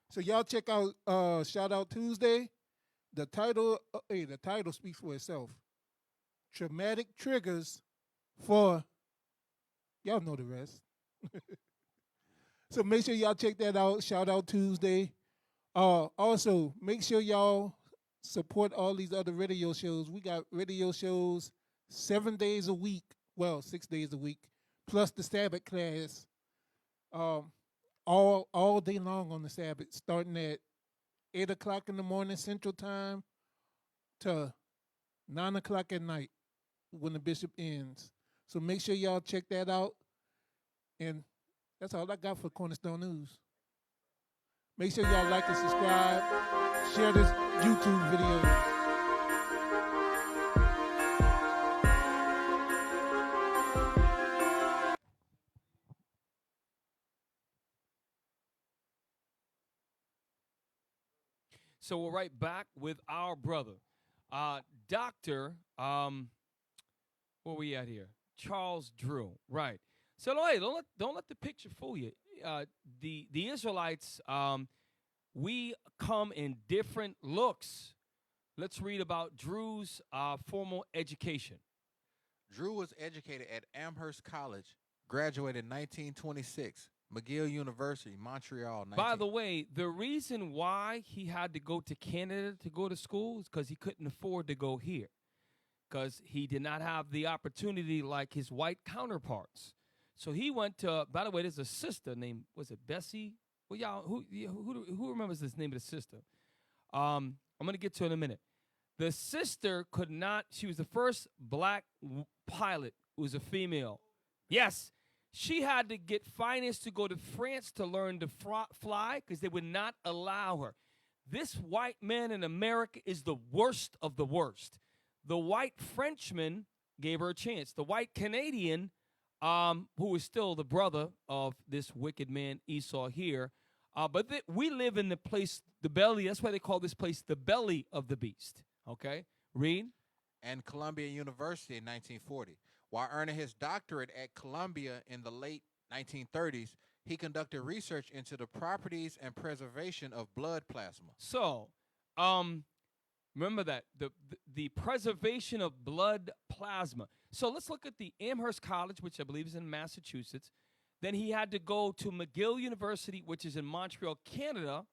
So y'all check out Shout Out Tuesday. The title speaks for itself. Traumatic triggers for, y'all know the rest. So make sure y'all check that out, Shout Out Tuesday. Also, make sure y'all support all these other radio shows. We got radio shows 7 days a week, well, 6 days a week, plus the Sabbath class, all day long on the Sabbath, starting at 8 o'clock in the morning Central Time to 9 o'clock at night when the bishop ends. So make sure y'all check that out. And that's all I got for Cornerstone News. Make sure y'all like and subscribe. Share this YouTube video. So we're right back with our brother, Dr. Where we at here? Charles Drew. Right. So don't let the picture fool you. The Israelites, we come in different looks. Let's read about Drew's formal education. Drew was educated at Amherst College, graduated in 1926, McGill University, Montreal. By the way, the reason why he had to go to Canada to go to school is because he couldn't afford to go here, because he did not have the opportunity like his white counterparts. So he went to. By the way, there's a sister named, was it Bessie? Well, y'all, who remembers this name of the sister? I'm gonna get to it in a minute. The sister could not. She was the first black pilot who was a female. Yes. She had to get financed to go to France to learn to fly because they would not allow her. This white man in America is the worst of the worst. The white Frenchman gave her a chance. The white Canadian, who is still the brother of this wicked man Esau here, but we live in the place, the belly. That's why they call this place the belly of the beast. Okay, read. And Columbia University in 1940. While earning his doctorate at Columbia in the late 1930s, he conducted research into the properties and preservation of blood plasma. So, remember that, the preservation of blood plasma. So let's look at the Amherst College, which I believe is in Massachusetts. Then he had to go to McGill University, which is in Montreal, Canada.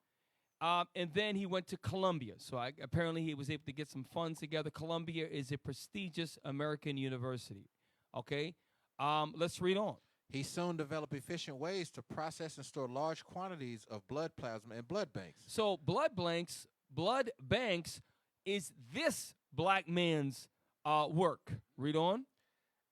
And then he went to Columbia. So apparently he was able to get some funds together. Columbia is a prestigious American university. Okay, let's read on. He soon developed efficient ways to process and store large quantities of blood plasma in blood banks. So blood banks is this black man's work. Read on.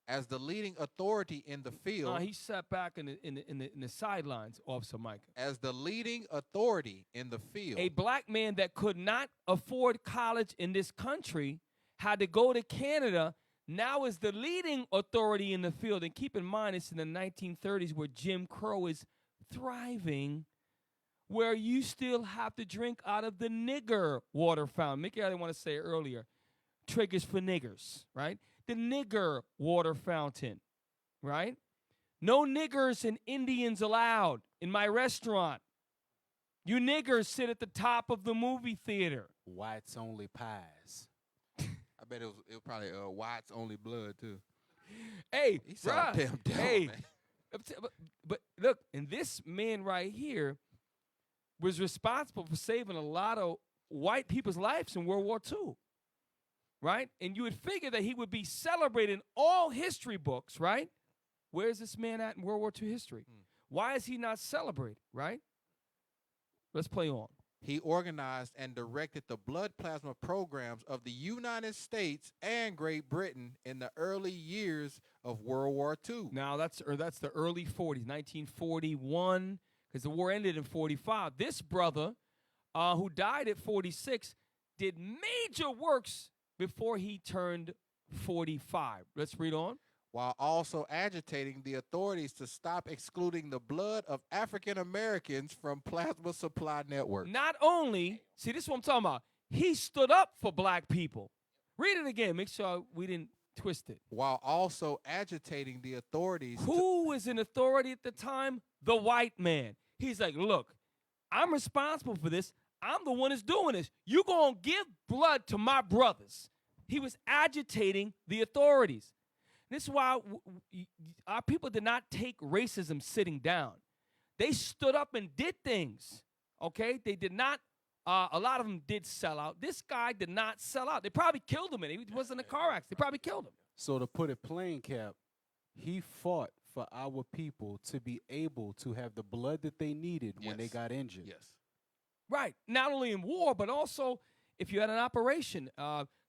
As the leading authority in the field, he sat back in the sidelines, Officer Mike. As the leading authority in the field, a black man that could not afford college in this country had to go to Canada. Now is the leading authority in the field. And keep in mind, it's in the 1930s where Jim Crow is thriving, where you still have to drink out of the nigger water fountain. Mickey, I didn't want to say earlier, triggers for niggers, right? The nigger water fountain, right? No niggers and Indians allowed in my restaurant. You niggers sit at the top of the movie theater. Whites only pies. I bet it was probably whites only blood too. Hey, he saw damn devil, hey, man. But look, and this man right here was responsible for saving a lot of white people's lives in World War II, right? And you would figure that he would be celebrated in all history books, right? Where's this man at in World War II history? Why is he not celebrated, right? Let's play on. He organized and directed the blood plasma programs of the United States and Great Britain in the early years of World War II. Now, that's the early 40s, 1941, because the war ended in 45. This brother, who died at 46, did major works before he turned 45. Let's read on. While also agitating the authorities to stop excluding the blood of African Americans from plasma supply networks. Not only, see, this is what I'm talking about. He stood up for black people. Read it again. Make sure we didn't twist it. While also agitating the authorities. Who was in authority at the time? The white man. He's like, look, I'm responsible for this. I'm the one that's doing this. You're going to give blood to my brothers. He was agitating the authorities. This is why our people did not take racism sitting down. They stood up and did things, okay? They did not, a lot of them did sell out. This guy did not sell out. They probably killed him. He was in a car accident. They probably killed him. So to put it plain, Cap, he fought for our people to be able to have the blood that they needed when they got injured. Yes. Right. Not only in war, but also if you had an operation,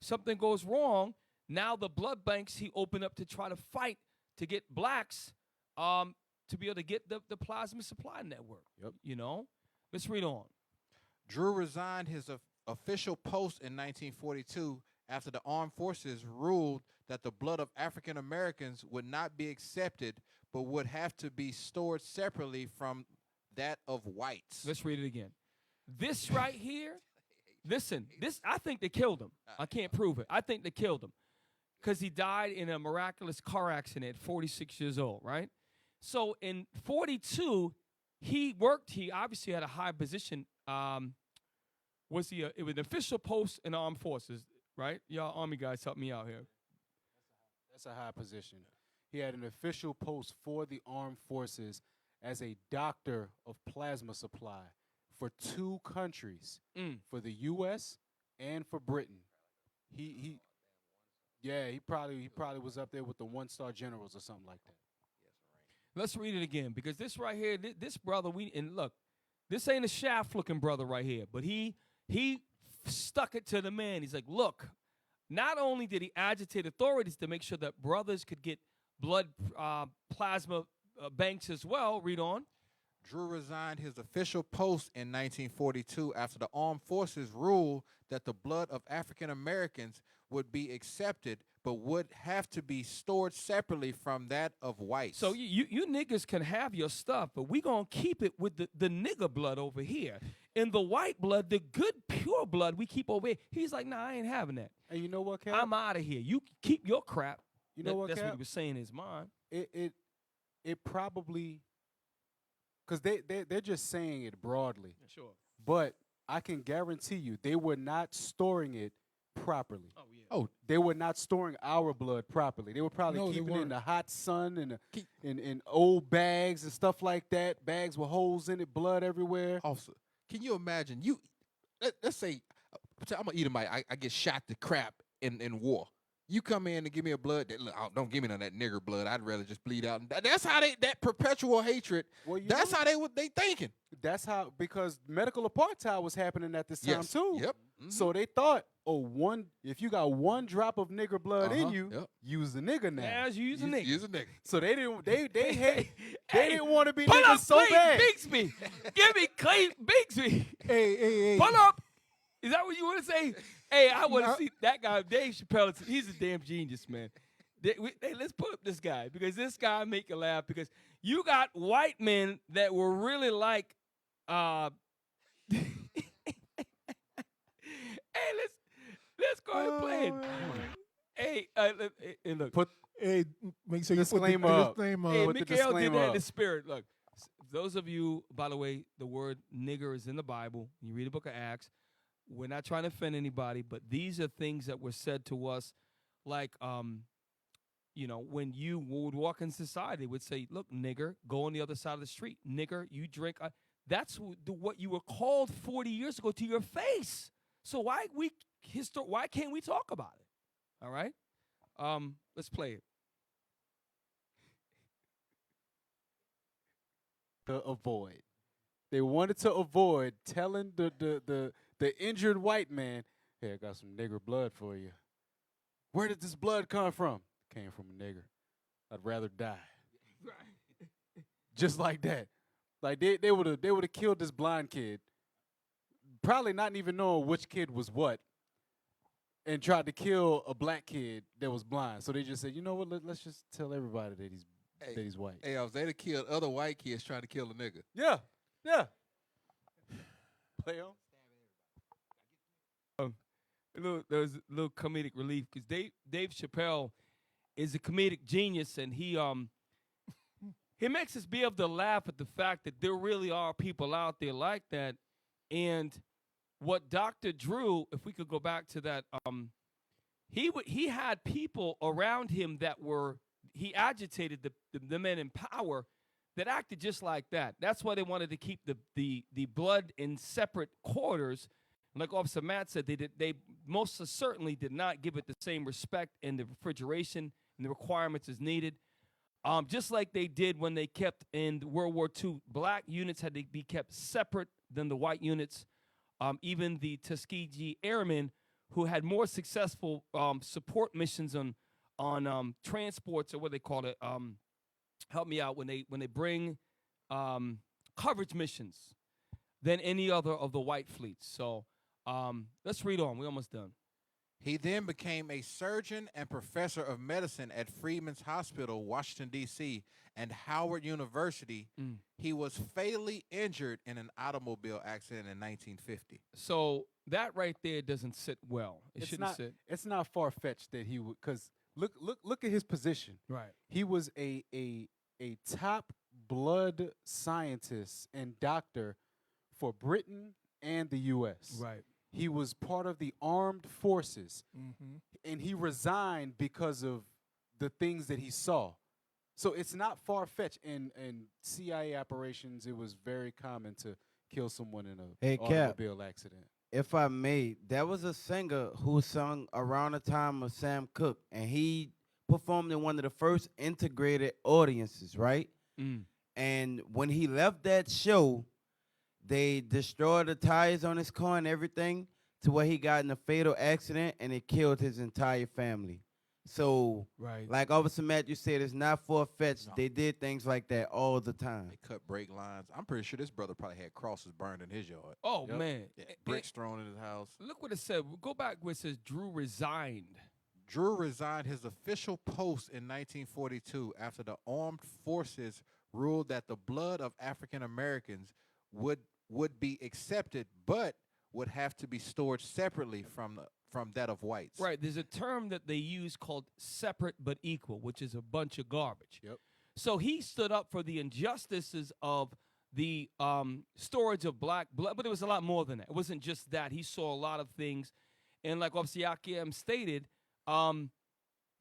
something goes wrong, now the blood banks he opened up to try to fight to get blacks to be able to get the plasma supply network. Yep. You know? Let's read on. Drew resigned his official post in 1942 after the armed forces ruled that the blood of African Americans would not be accepted but would have to be stored separately from that of whites. Let's read it again. This right here, listen, this I think they killed him. I can't prove it. I think they killed him because he died in a miraculous car accident at 46 years old, right? So in 42, he obviously had a high position. It was an official post in the armed forces, right? Y'all Army guys help me out here. That's a high position. He had an official post for the armed forces as a doctor of plasma supply for 2 countries, for the U.S. and for Britain. He probably was up there with the 1-star generals or something like that. Let's read it again because this right here, this brother, look, this ain't a shaft-looking brother right here, but he stuck it to the man. He's like, look, not only did he agitate authorities to make sure that brothers could get blood plasma banks as well. Read on. Drew resigned his official post in 1942 after the armed forces ruled that the blood of African Americans would be accepted but would have to be stored separately from that of whites. So you niggas can have your stuff, but we going to keep it with the nigger blood over here. And the white blood, the good pure blood, we keep over here. He's like, nah, I ain't having that. And you know what, Cap? I'm out of here. You keep your crap. You know what, That's Cap? what he was saying in his mind. It probably, because they're just saying it broadly. Sure. But I can guarantee you they were not storing it properly. Oh, yeah. Oh, They were not storing our blood properly. They were probably No, they keeping it in weren't. the hot sun and in old bags and stuff like that. Bags with holes in it, blood everywhere. officer, can you imagine? Let's say I'm an Edomite. I get shot to crap in war. You come in and give me a blood. Look, don't give me none of that nigger blood. I'd rather just bleed out. That's how that perpetual hatred. Well, you That's know- how they thinking. That's how, because medical apartheid was happening at this time Yes. too. Yep. Mhm. So they thought, if you got 1 drop of nigger blood in Uh-huh. you, Yep. use the nigger now. Yeah, you use a nigga. Use a nigga. So they didn't. They Hey, they hey, didn't want to be pull niggas up, so please, bad. Bigsby. Give me Clay Bigsby. Hey. Pull up. Is that what you want to say? Hey, I want to No. see that guy, Dave Chappelle. He's a damn genius, man. Hey, let's put up this guy because this guy make you laugh because you got white men that were really like, hey, let's go ahead and play it. Hey, look. Hey, make sure you put the Disclaimer up. disclaimer Hey, up. Put the Mikael did disclaimer that in up. the spirit. Look, those of you, by the way, the word nigger is in the Bible. You read the book of Acts. We're not trying to offend anybody, but these are things that were said to us, like, when you would walk in society, would say, look, nigger, go on the other side of the street. Nigger, you drink. That's what you were called 40 years ago to your face. So why can't we talk about it? All right? Let's play it. To avoid. They wanted to avoid telling the injured white man, "Hey, I got some nigger blood for you." Where did this blood come from? Came from a nigger. I'd rather die. Just like that. Like they would have killed this blind kid, probably not even knowing which kid was what, and tried to kill a black kid that was blind. So they just said, you know what? Let's just tell everybody that he's white. Hey, they'd have killed other white kids trying to kill a nigga. Yeah. Play on. There was a little comedic relief because Dave Chappelle is a comedic genius, and he makes us be able to laugh at the fact that there really are people out there like that. And what Dr. Drew, if we could go back to that, he had people around him he agitated the men in power that acted just like that. That's why they wanted to keep the blood in separate quarters. Like Officer Matt said, they most certainly did not give it the same respect and the refrigeration and the requirements as needed. Just like they did when they kept in World War II, black units had to be kept separate than the white units. Even the Tuskegee Airmen, who had more successful support missions on transports, or what they call it. Help me out when they bring coverage missions than any other of the white fleets. So let's read on. We're almost done. He then became a surgeon and professor of medicine at Freeman's Hospital, Washington, D.C., and Howard University. He was fatally injured in an automobile accident in 1950. So that right there doesn't sit well. It shouldn't sit. It's not far-fetched that he would, because look at his position. Right. He was a top blood scientist and doctor for Britain and the U.S. Right. He was part of the armed forces, Mm-hmm. and he resigned because of the things that he saw. So it's not far fetched. In CIA operations, it was very common to kill someone in a Hey, Cap. automobile accident. If I may, there was a singer who sung around the time of Sam Cooke, and he performed in one of the first integrated audiences, right? Mm. And when he left that show, they destroyed the tires on his car and everything to where he got in a fatal accident and it killed his entire family. So, Right. like Officer Matthew said, it's not far-fetched. No. They did things like that all the time. They cut brake lines. I'm pretty sure this brother probably had crosses burned in his yard. Oh Yep. man. Yeah, And- bricks thrown in his house. Look what it said. Go back where it says Drew resigned. Drew resigned his official post in 1942 after the armed forces ruled that the blood of African Americans would be accepted, but would have to be stored separately from that of whites. Right. There's a term that they use called separate but equal, which is a bunch of garbage. Yep. So he stood up for the injustices of the storage of black blood, but it was a lot more than that. It wasn't just that. He saw a lot of things. And like Officer Yakim stated,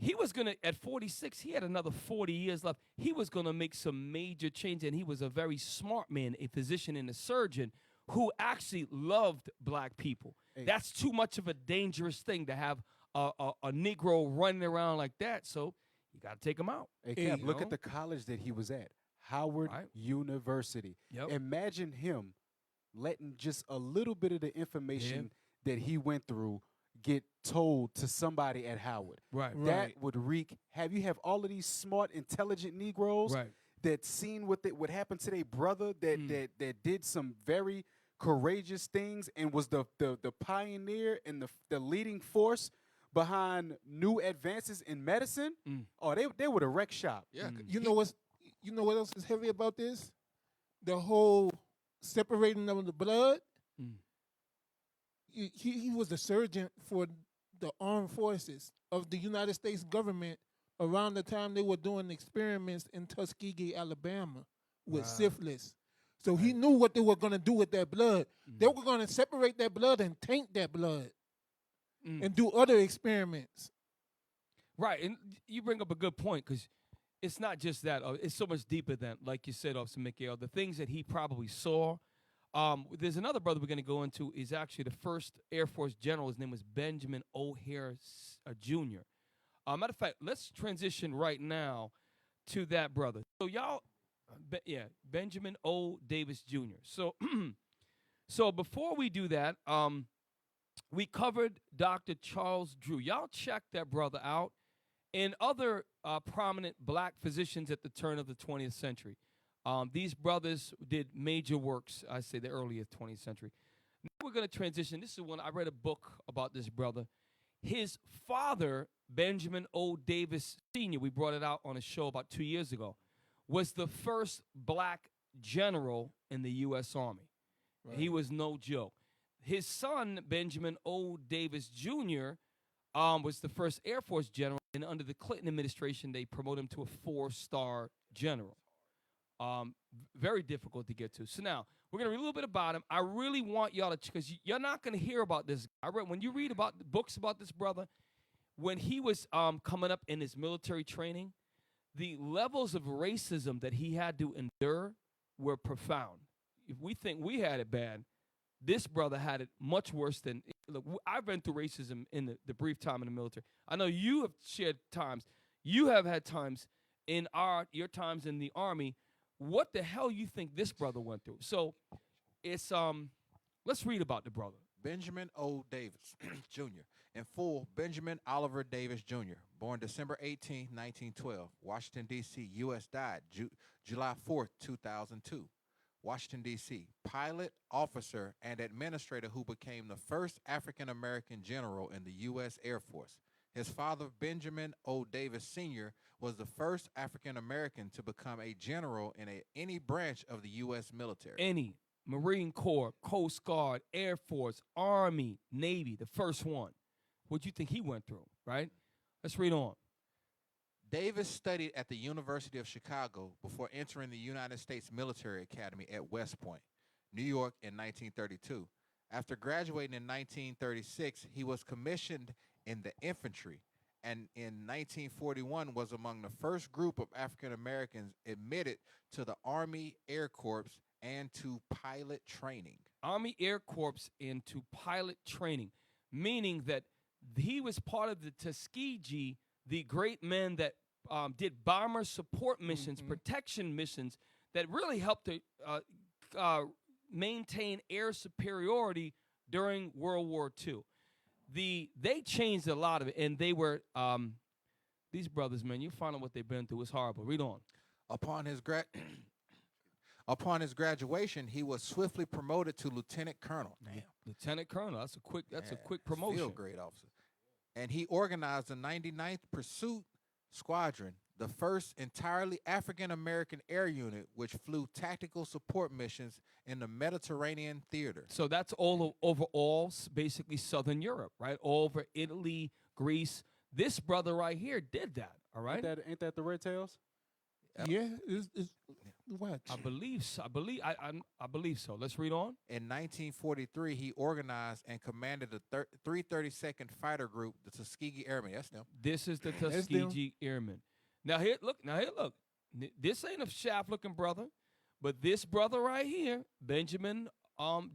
he was going to, at 46, he had another 40 years left. He was going to make some major change, and he was a very smart man, a physician and a surgeon who actually loved black people. Hey. That's too much of a dangerous thing to have a Negro running around like that, so you got to take him out. Hey, Hey, Cap, you look know? at the college that he was at, Howard Right. University. Yep. Imagine him letting just a little bit of the information that he went through get told to somebody at Howard. Right. Right. That would wreak. You have all of these smart, intelligent Negroes Right. that seen what happened to their brother that did some very courageous things and was the pioneer and the leading force behind new advances in medicine. Oh, they would have wrecked shop. Yeah. You know what else is heavy about this? The whole separating of the blood. Mm. He was the surgeon for the armed forces of the United States government around the time they were doing experiments in Tuskegee, Alabama, with Wow. syphilis. So he knew what they were going to do with that blood. They were going to separate that blood and taint that blood Mm. and do other experiments. Right, and you bring up a good point because it's not just that. It's so much deeper than, like you said, Officer Mikael, the things that he probably saw. There's another brother we're going to go into is actually the first Air Force general. His name was Benjamin O'Hare Jr. Matter of fact, let's transition right now to that brother. So y'all, Benjamin O. Davis Jr. So, so before we do that, we covered Dr. Charles Drew. Y'all check that brother out and other prominent black physicians at the turn of the 20th century. These brothers did major works, I say the early 20th century. Now we're going to transition. This is when I read a book about this brother. His father, Benjamin O. Davis Sr., we brought it out on a show about 2 years ago, was the first black general in the U.S. Army. He was no joke. His son, Benjamin O. Davis Jr., was the first Air Force general, and under the Clinton administration, they promoted him to a 4-star general. Very difficult to get to. So now, we're going to read a little bit about him. I really want y'all to, because you're not going to hear about this. When you read about the books about this brother, when he was coming up in his military training, the levels of racism that he had to endure were profound. If we think we had it bad, this brother had it much worse than. Look, I've been through racism in the brief time in the military. I know you have shared times. You have had times in your times in the Army. What the hell you think this brother went through? So it's let's read about the brother. Benjamin O. Davis Jr. In full, Benjamin Oliver Davis Jr., born December 18, 1912, Washington, D.C., U.S., died July 4, 2002. Washington, D.C., pilot, officer, and administrator who became the first African-American general in the U.S. Air Force. His father, Benjamin O. Davis Sr., was the first African-American to become a general in any branch of the U.S. military. Any Marine Corps, Coast Guard, Air Force, Army, Navy, the first one. What do you think he went through, right? Let's read on. Davis studied at the University of Chicago before entering the United States Military Academy at West Point, New York in 1932. After graduating in 1936, he was commissioned in the infantry and in 1941 was among the first group of African Americans admitted to the Army Air Corps and to pilot training. Army Air Corps into pilot training, meaning that he was part of the Tuskegee, the great men that did bomber support missions, protection missions that really helped to maintain air superiority during World War II. They changed a lot of it, and they were these brothers, man. You find out what they've been through. It's horrible. Read on. Upon his graduation, he was swiftly promoted to lieutenant colonel. Damn. Lieutenant colonel. That's a quick promotion. Field grade officer. And he organized the 99th Pursuit Squadron, the first entirely African-American air unit which flew tactical support missions in the Mediterranean theater. So that's all basically Southern Europe, right? All over Italy, Greece. This brother right here did that, all right? Ain't that the Red Tails? Yeah, it's what? I believe so. I believe so. Let's read on. In 1943, he organized and commanded the 332nd Fighter Group, the Tuskegee Airmen. That's them. This is the Tuskegee Airmen. Now here, look. This ain't a shaft-looking brother, but this brother right here, Benjamin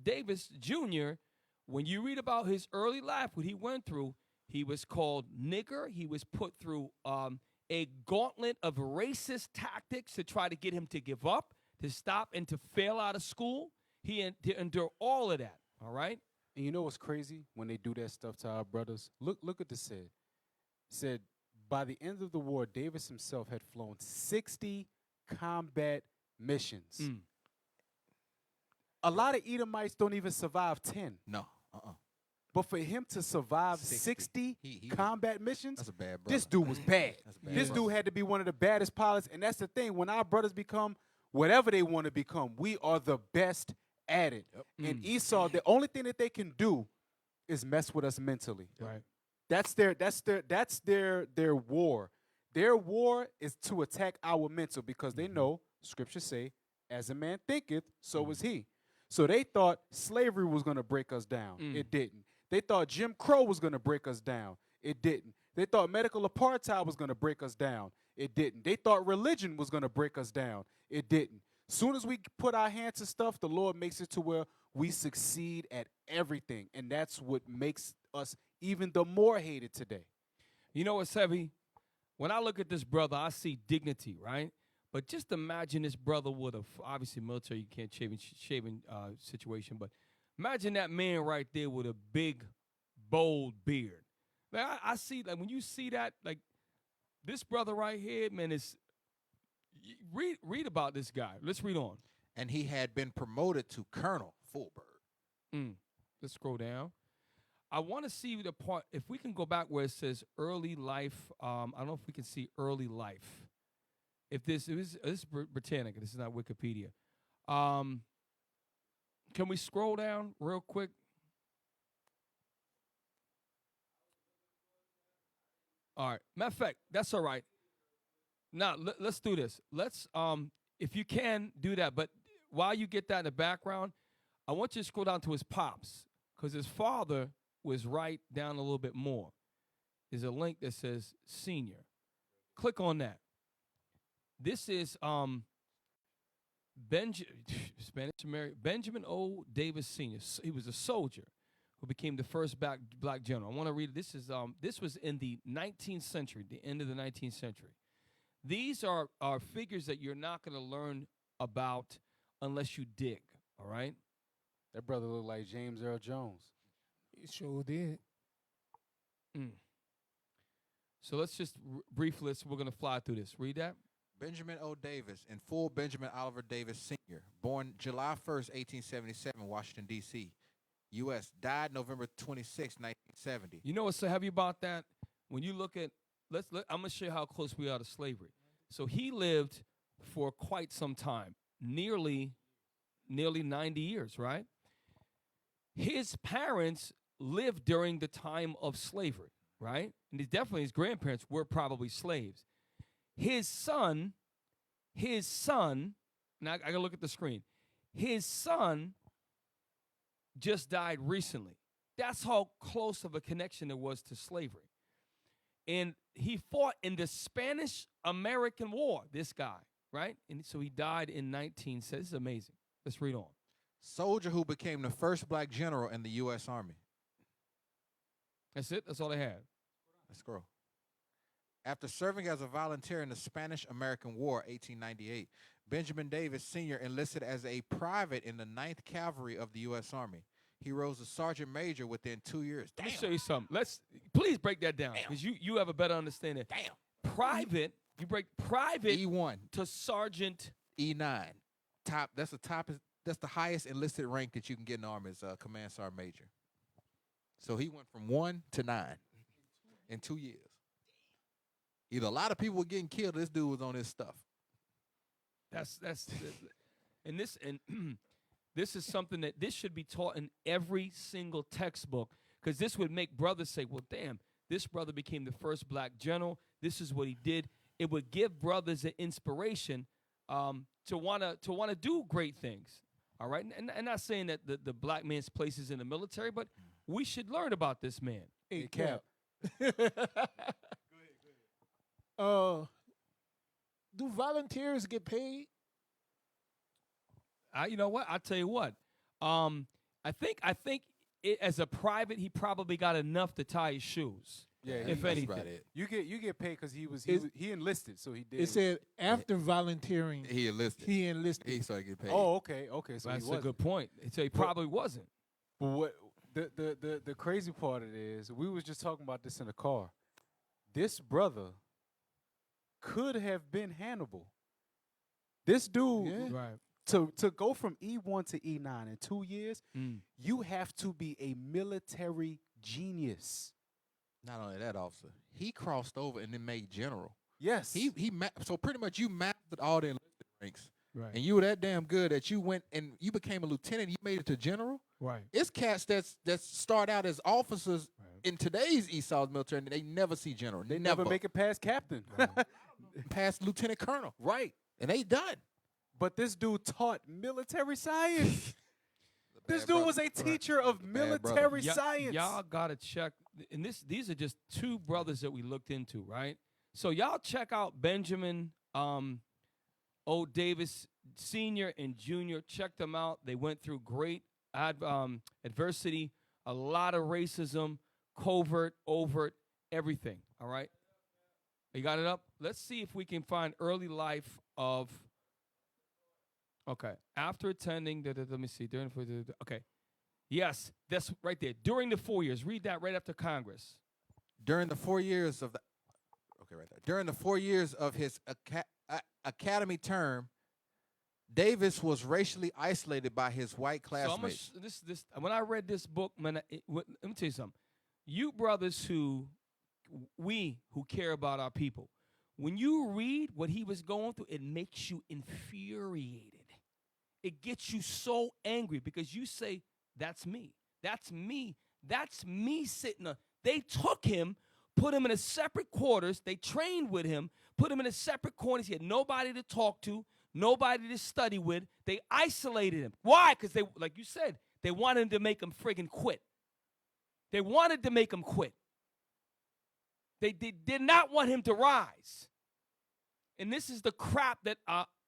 Davis Jr., when you read about his early life, what he went through, he was called nigger. He was put through a gauntlet of racist tactics to try to get him to give up, to stop, and to fail out of school. He had to endure all of that, all right? And you know what's crazy? When they do that stuff to our brothers, look at this said. Said, by the end of the war, Davis himself had flown 60 combat missions. A lot of Edomites don't even survive 10. No. But for him to survive 60 combat missions, that's a bad brother. This dude was bad. This dude had to be one of the baddest pilots. And that's the thing. When our brothers become whatever they want to become, we are the best at it. Yep. And Esau, the only thing that they can do is mess with us mentally. Right. That's their war. Their war is to attack our mental because they know, scriptures say, as a man thinketh, so is he. So they thought slavery was going to break us down. It didn't. They thought Jim Crow was going to break us down. It didn't. They thought medical apartheid was going to break us down. It didn't. They thought religion was going to break us down. It didn't. Soon as we put our hands to stuff, the Lord makes it to where we succeed at everything. And that's what makes us even the more hated today. You know what's heavy? When I look at this brother, I see dignity, right? But just imagine this brother with obviously military, you can't shaving situation, but imagine that man right there with a big, bold beard. Like I see, like when you see that, like this brother right here, man, is read about this guy. Let's read on. And he had been promoted to Colonel Fulbert. Let's scroll down. I want to see the part, if we can go back where it says early life. I don't know if we can see early life. If this is Britannica, this is not Wikipedia. Can we scroll down real quick? All right. Matter of fact, that's all right. Now, let's do this. Let's, if you can, do that. But while you get that in the background, I want you to scroll down to his pops, because his father was right down a little bit more. There's a link that says senior. Click on that. This is Benjamin O. Davis Sr. He was a soldier who became the first black general. I want to read it. This was in the 19th century, the end of the 19th century. These are figures that you're not going to learn about unless you dig, all right? That brother looked like James Earl Jones. He sure did. So let's just briefly, we're going to fly through this. Read that. Benjamin O. Davis, in full Benjamin Oliver Davis Sr., born July 1st, 1877, Washington, D.C., U.S., died November 26, 1970. You know what's so heavy about that? When you look at, I'm going to show you how close we are to slavery. So he lived for quite some time, nearly 90 years, right? His parents lived during the time of slavery, right? And definitely his grandparents were probably slaves. His son, now I gotta look at the screen. His son just died recently. That's how close of a connection there was to slavery. And he fought in the Spanish-American War, this guy, right? And so he died in 1970. This is amazing. Let's read on. Soldier who became the first black general in the U.S. Army. That's it? That's all they had. Let's scroll. After serving as a volunteer in the Spanish-American War, 1898, Benjamin Davis Sr. enlisted as a private in the 9th Cavalry of the U.S. Army. He rose to sergeant major within 2 years. Let me show you something. Please break that down, because you have a better understanding. Private, you break private E1 to sergeant. E9. That's the highest enlisted rank that you can get in the Army is command sergeant major. So he went from 1 to 9 in 2 years. Either a lot of people were getting killed, this dude was on his stuff. And this is something that this should be taught in every single textbook, because this would make brothers say, well, damn, this brother became the first black general. This is what he did. It would give brothers an inspiration to want to do great things. All right, and not saying that the black man's place is in the military, but we should learn about this man. Hey, Cap. Do volunteers get paid? You know what? I'll tell you what. I think as a private, he probably got enough to tie his shoes. Yeah, if anything. About it. You get paid because he enlisted, so he did. It said after volunteering, He enlisted. He started getting paid. Oh, okay. So That's he a wasn't. good point. So he probably wasn't. But what the crazy part of it is, we was just talking about this in the car. This brother could have been Hannibal. This dude, Right. to go from E1 to E9 in 2 years, you have to be a military genius. Not only that, officer, he crossed over and then made general. Yes. So pretty much you mastered all the enlisted ranks. Right. And you were that damn good that you went and you became a lieutenant. You made it to general. Right. It's cats that start out as officers in today's Esau's military, and they never see general. They never make it past captain. past lieutenant colonel. Right. And they done. But this dude taught military science. This dude was a teacher of military science. Y'all gotta check, and these are just two brothers that we looked into, right? So y'all check out Benjamin O. Davis Sr. and Jr. Check them out. They went through great adversity, a lot of racism, covert, overt, everything. All right, you got it up. Let's see if we can find early life of. Okay. After attending, let me see. Okay. Yes, that's right there. During the 4 years. Read that right after Congress. During the 4 years of right there. During the 4 years of his academy term, Davis was racially isolated by his white classmates. So when I read this book, man, let me tell you something. You brothers who care about our people, when you read what he was going through, it makes you infuriated. It gets you so angry because you say, that's me. That's me. That's me sitting there. They took him, put him in a separate quarters. They trained with him, put him in a separate quarters. He had nobody to talk to, nobody to study with. They isolated him. Why? Because they, like you said, they wanted to make him friggin' quit. They wanted to make him quit. They did not want him to rise. And this is the crap that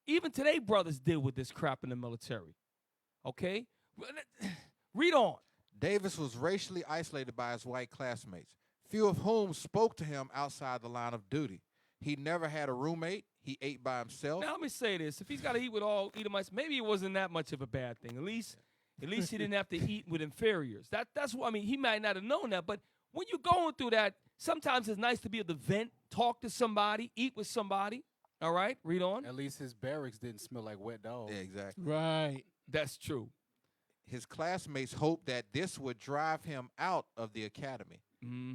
even today brothers deal with this crap in the military. Okay? Read on. Davis was racially isolated by his white classmates, few of whom spoke to him outside the line of duty. He never had a roommate. He ate by himself. Now let me say this. If he's got to eat with all Edomites, maybe it wasn't that much of a bad thing. At least he didn't have to eat with inferiors. That's what I mean. He might not have known that, but when you're going through that, sometimes it's nice to be able to vent, talk to somebody, eat with somebody. All right, read on. At least his barracks didn't smell like wet dog. Yeah, exactly. Right. That's true. His classmates hoped that this would drive him out of the academy.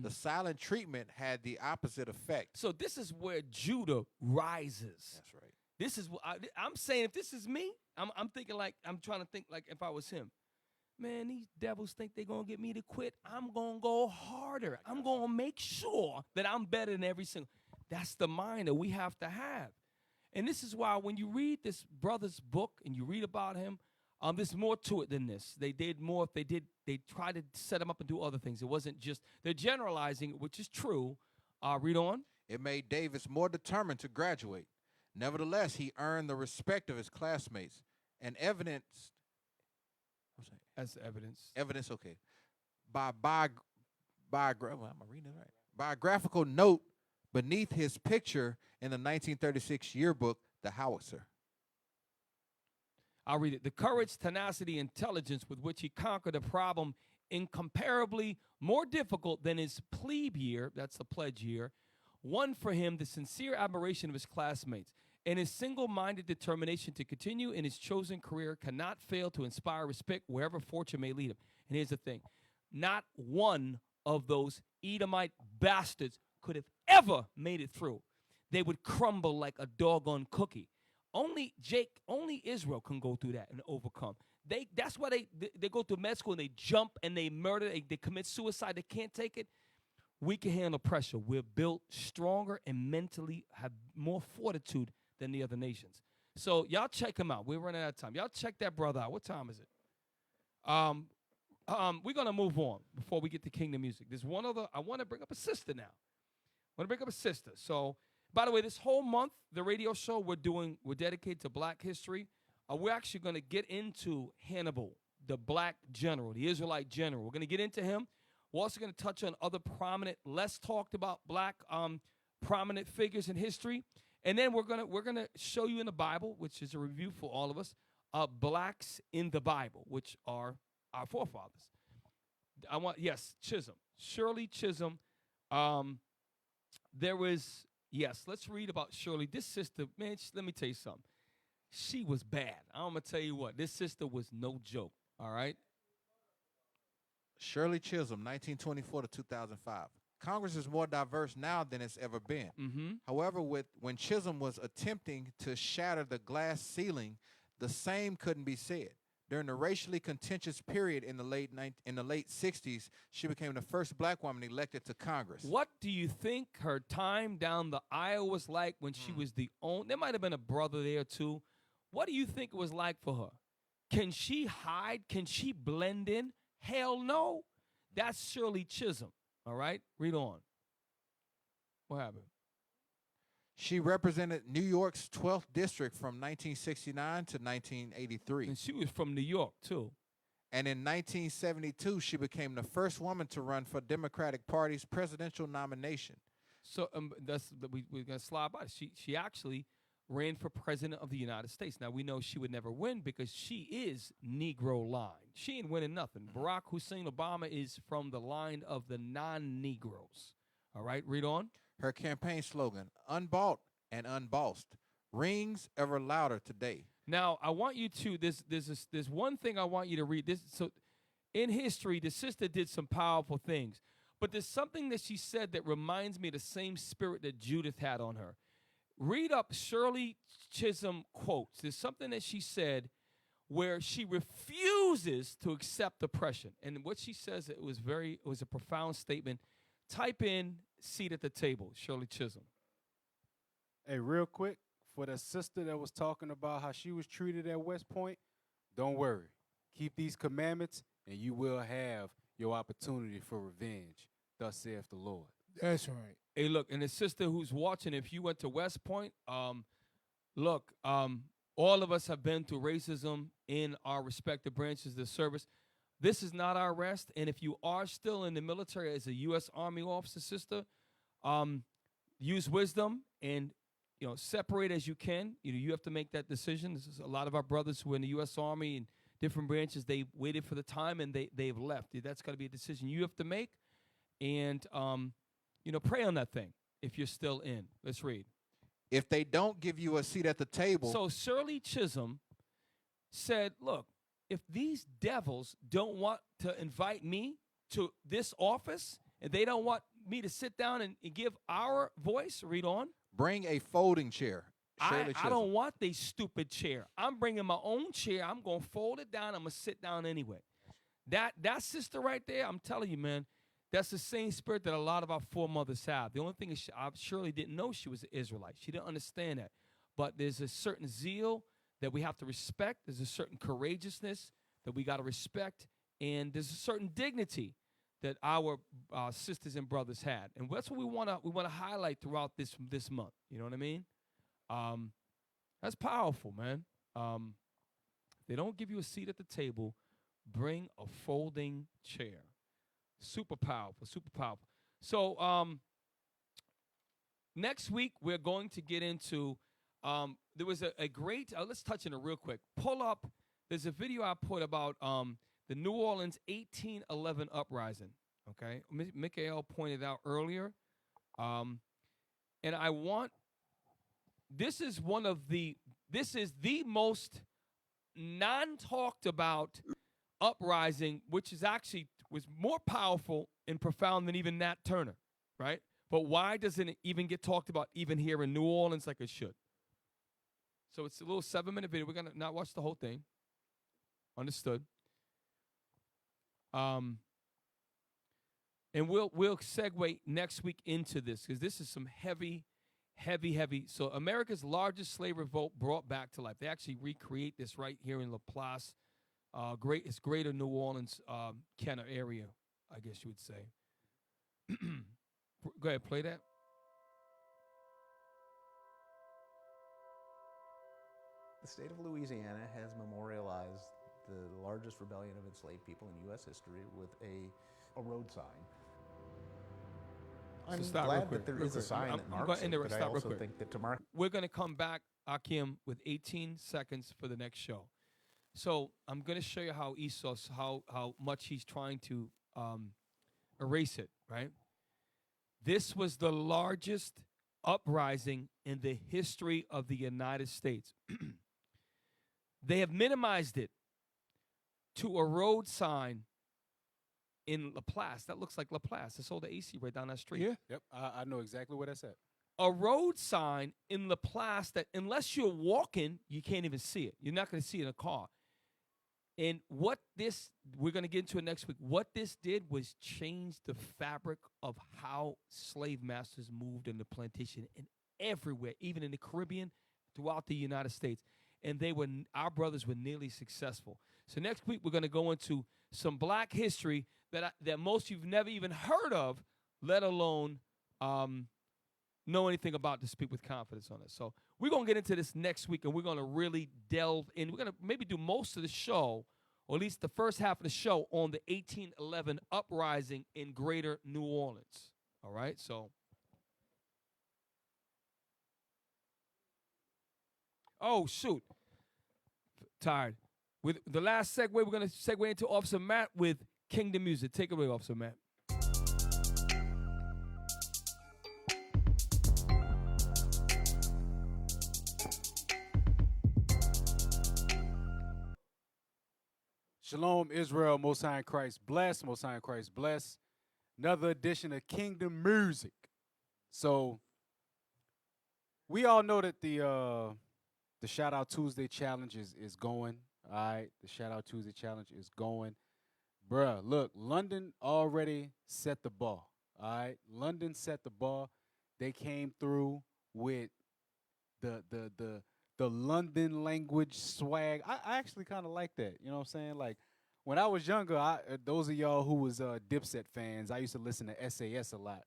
The silent treatment had the opposite effect. So this is where Judah rises. That's right. This is what I'm saying. If this is me, I'm thinking like, I'm trying to think like if I was him. Man, these devils think they're going to get me to quit. I'm going to go harder. I'm going to make sure that I'm better than every single. That's the mind that we have to have. And this is why when you read this brother's book and you read about him, there's more to it than this. They did more. They tried to set him up and do other things. It wasn't just, they're generalizing, which is true, Read on. It made Davis more determined to graduate. Nevertheless, he earned the respect of his classmates and evidenced. As evidence. Evidence, okay. Well, I'm reading it right. Biographical note beneath his picture in the 1936 yearbook, The Howitzer. I'll read it. The courage, tenacity, intelligence with which he conquered a problem incomparably more difficult than his plebe year, that's the pledge year, won for him the sincere admiration of his classmates. And his single-minded determination to continue in his chosen career cannot fail to inspire respect wherever fortune may lead him. And here's the thing. Not one of those Edomite bastards could have ever made it through. They would crumble like a doggone cookie. Only Israel can go through that and overcome. That's why they go through med school and they jump and they murder, they commit suicide, they can't take it. We can handle pressure. We're built stronger and mentally have more fortitude than the other nations. So y'all check him out. We're running out of time. Y'all check that brother out. What time is it? We're gonna move on before we get to Kingdom Music. There's one other. I want to bring up a sister now. I want to bring up a sister. So, by the way, this whole month, the radio show we're dedicated to Black history. We're actually going to get into Hannibal, the Black general, the Israelite general. We're going to get into him. We're also going to touch on other prominent, less talked about Black prominent figures in history. And then we're gonna show you in the Bible, which is a review for all of us, blacks in the Bible, which are our forefathers. Chisholm, Shirley Chisholm. Let's read about Shirley. This sister, man, let me tell you something. She was bad. I'm gonna tell you what. This sister was no joke. All right. Shirley Chisholm, 1924 to 2005. Congress is more diverse now than it's ever been. Mm-hmm. However, when Chisholm was attempting to shatter the glass ceiling, the same couldn't be said. During the racially contentious period in the late 60s, she became the first Black woman elected to Congress. What do you think her time down the aisle was like when she was the only? There might have been a brother there too. What do you think it was like for her? Can she hide? Can she blend in? Hell no. That's Shirley Chisholm. All right, read on. What happened? She represented New York's 12th district from 1969 to 1983. And she was from New York, too. And in 1972, she became the first woman to run for Democratic Party's presidential nomination. So we're going to slide by. She actually ran for president of the United States. Now, we know she would never win because she is Negro line. She ain't winning nothing. Barack Hussein Obama is from the line of the non-Negroes. All right, read on. Her campaign slogan, unbought and unbossed, rings ever louder today. Now, I want you to, there's one thing I want you to read. So, in history, the sister did some powerful things. But there's something that she said that reminds me of the same spirit that Judith had on her. Read up Shirley Chisholm quotes. There's something that she said where she refuses to accept oppression. And what she says, it was a profound statement. Type in seat at the table, Shirley Chisholm. Hey, real quick, for the sister that was talking about how she was treated at West Point, don't worry. Keep these commandments, and you will have your opportunity for revenge. Thus saith the Lord. That's right. Hey, look, and the sister who's watching, if you went to West Point, all of us have been through racism in our respective branches of the service. This is not our rest, and if you are still in the military as a U.S. Army officer, sister, use wisdom and separate as you can. You have to make that decision. This is a lot of our brothers who are in the U.S. Army and different branches. They waited for the time and they've left. That's got to be a decision you have to make, and pray on that thing if you're still in. Let's read. If they don't give you a seat at the table. So Shirley Chisholm said, look, if these devils don't want to invite me to this office and they don't want me to sit down and give our voice, read on. Bring a folding chair. I don't want this stupid chair. I'm bringing my own chair. I'm going to fold it down. I'm going to sit down anyway. That sister right there, I'm telling you, man, that's the same spirit that a lot of our foremothers have. The only thing is I surely didn't know she was an Israelite. She didn't understand that. But there's a certain zeal that we have to respect. There's a certain courageousness that we got to respect. And there's a certain dignity that our sisters and brothers had, and that's what we want to highlight throughout this month. You know what I mean? That's powerful, man. They don't give you a seat at the table. Bring a folding chair. Super powerful, super powerful. So next week we're going to get into. There was a great. Let's touch on it real quick. Pull up. There's a video I put about the New Orleans 1811 uprising. Okay, Mikael pointed out earlier, and I want. This is the most non-talked about uprising, which is actually was more powerful and profound than even Nat Turner, right? But why doesn't it even get talked about even here in New Orleans like it should? So it's a little 7-minute video. We're gonna not watch the whole thing. Understood. And we'll segue next week into this because this is some heavy. So America's largest slave revolt brought back to life. They actually recreate this right here in Laplace. It's greater New Orleans kind of area, I guess you would say. Go ahead, play that. The state of Louisiana has memorialized the largest rebellion of enslaved people in U.S. history with a road sign. I'm glad that there is a sign that marks it, but I also think that to mark... We're going to come back, Akim, with 18 seconds for the next show. So I'm going to show you how Esau's, how much he's trying to erase it, right? This was the largest uprising in the history of the United States. They have minimized it to a road sign in Laplace. That looks like Laplace. It's old AC right down that street. Yeah. Yep. I know exactly where that's at. A road sign in Laplace that unless you're walking, you can't even see it. You're not going to see it in a car. And what this, we're going to get into it next week, what this did was change the fabric of how slave masters moved in the plantation and everywhere, even in the Caribbean, throughout the United States. And our brothers were nearly successful. So next week, we're going to go into some black history that most of you've never even heard of, let alone know anything about to speak with confidence on it. So we're going to get into this next week, and we're going to really delve in. We're going to maybe do most of the show, or at least the first half of the show, on the 1811 uprising in greater New Orleans. All right? So, oh, shoot. Tired. With the last segue, we're going to segue into Officer Matt with Kingdom Music. Take it away, Officer Matt. Shalom, Israel, Most High in Christ bless, Most High in Christ bless. Another edition of Kingdom Music. So, we all know that the Shout Out Tuesday challenge is going. All right, the Shout Out Tuesday challenge is going. Bruh, look, London already set the bar. All right, London set the bar. They came through with the London language swag. I actually kind of like that. You know what I'm saying? Like, when I was younger, those of y'all who was Dipset fans, I used to listen to SAS a lot.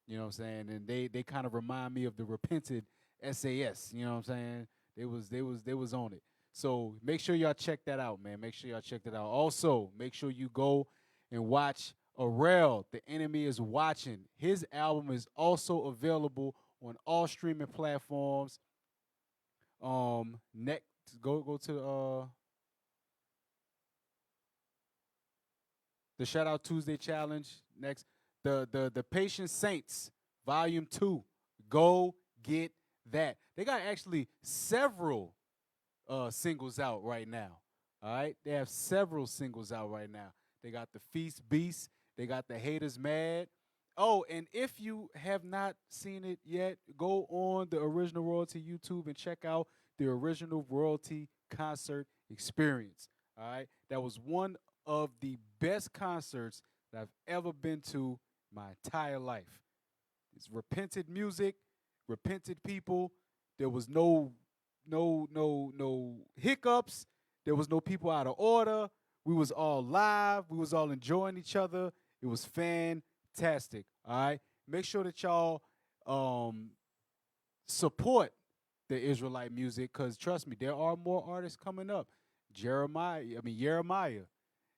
You know what I'm saying? And they kind of remind me of the repented SAS. You know what I'm saying? They was on it. So make sure y'all check that out, man. Make sure y'all check that out. Also, make sure you go and watch Arel, The Enemy is Watching. His album is also available on all streaming platforms. Next, go to the Shout Out Tuesday challenge. Next, the Patient Saints Volume 2. Go get that. They got actually several singles out right now. All right, they have several singles out right now. They got the Feast Beast. They got the Haters Mad. Oh, and if you have not seen it yet, go on the Original Royalty YouTube and check out the Original Royalty concert experience. All right, that was one of the best concerts that I've ever been to my entire life. It's repented music, repented people. There was no hiccups. There was no people out of order. We was all live. We was all enjoying each other. It was fantastic. All right. Make sure that y'all support the Israelite music, because trust me, there are more artists coming up. Jeremiah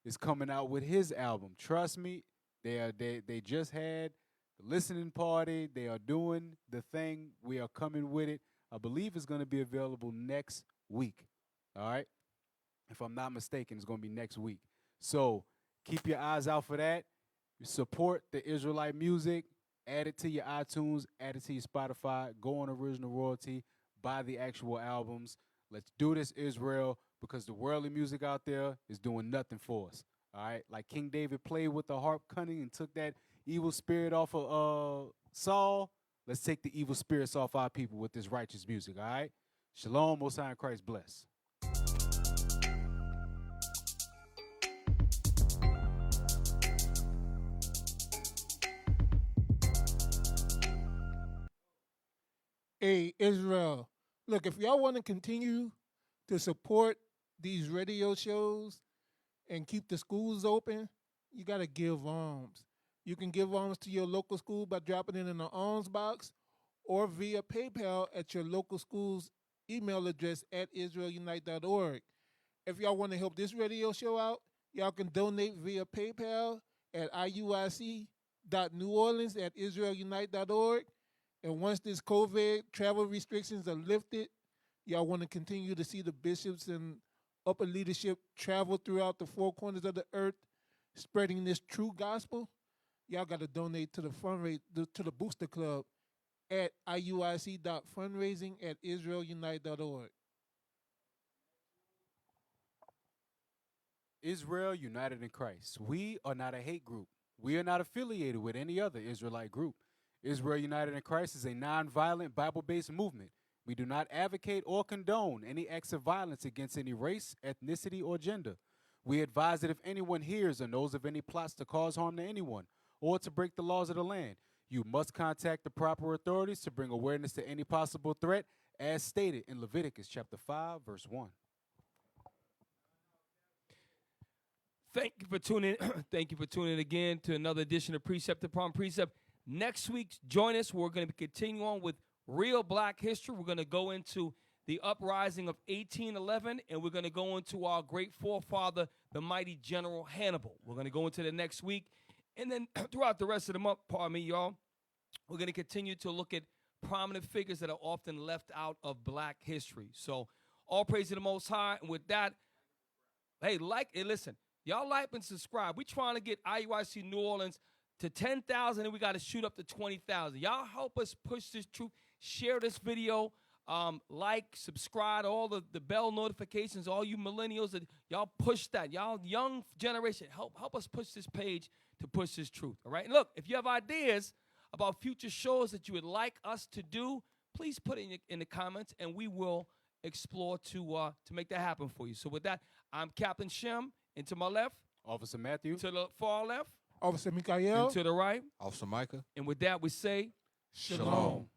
is coming out with his album. Trust me, they just had the listening party. They are doing the thing. We are coming with it. I believe it's going to be available next week. All right. If I'm not mistaken, it's going to be next week. So keep your eyes out for that. Support the Israelite music. Add it to your iTunes. Add it to your Spotify. Go on original royalty. Buy the actual albums. Let's do this, Israel, because the worldly music out there is doing nothing for us. All right? Like King David played with the harp cunning and took that evil spirit off of Saul. Let's take the evil spirits off our people with this righteous music. All right? Shalom, Most High, and Christ bless. Hey, Israel, look, if y'all want to continue to support these radio shows and keep the schools open, you got to give alms. You can give alms to your local school by dropping it in the alms box or via PayPal at your local school's email address at israelunite.org. If y'all want to help this radio show out, y'all can donate via PayPal at iuic.neworleans@israelunite.org. And once this COVID travel restrictions are lifted, y'all want to continue to see the bishops and upper leadership travel throughout the four corners of the earth, spreading this true gospel, y'all got to donate to the Booster Club at iuic.fundraising@israelunite.org. Israel united in Christ. We are not a hate group. We are not affiliated with any other Israelite group. Israel United in Christ is a nonviolent Bible-based movement. We do not advocate or condone any acts of violence against any race, ethnicity, or gender. We advise that if anyone hears or knows of any plots to cause harm to anyone or to break the laws of the land, you must contact the proper authorities to bring awareness to any possible threat, as stated in Leviticus chapter 5, verse 1. Thank you for tuning in. Thank you for tuning in again to another edition of Precept Upon Precept. Next week, join us. We're going to be continuing on with real black history. We're going to go into the uprising of 1811, and we're going to go into our great forefather, the mighty General Hannibal. We're going to go into the next week. And then throughout the rest of the month, pardon me, y'all, we're going to continue to look at prominent figures that are often left out of black history. So all praise to the Most High. And with that, hey, listen, y'all like and subscribe. We're trying to get IUIC New Orleans to 10,000, and we got to shoot up to 20,000. Y'all help us push this truth. Share this video. Like, subscribe, all the bell notifications, all you millennials, that y'all push that. Y'all young generation, help us push this page to push this truth, all right? And look, if you have ideas about future shows that you would like us to do, please put it in the comments, and we will explore to make that happen for you. So with that, I'm Captain Shem, and to my left, Officer Matthew. to the far left, Officer Mikael. and to the right. Officer Micah. And with that, we say, Shalom.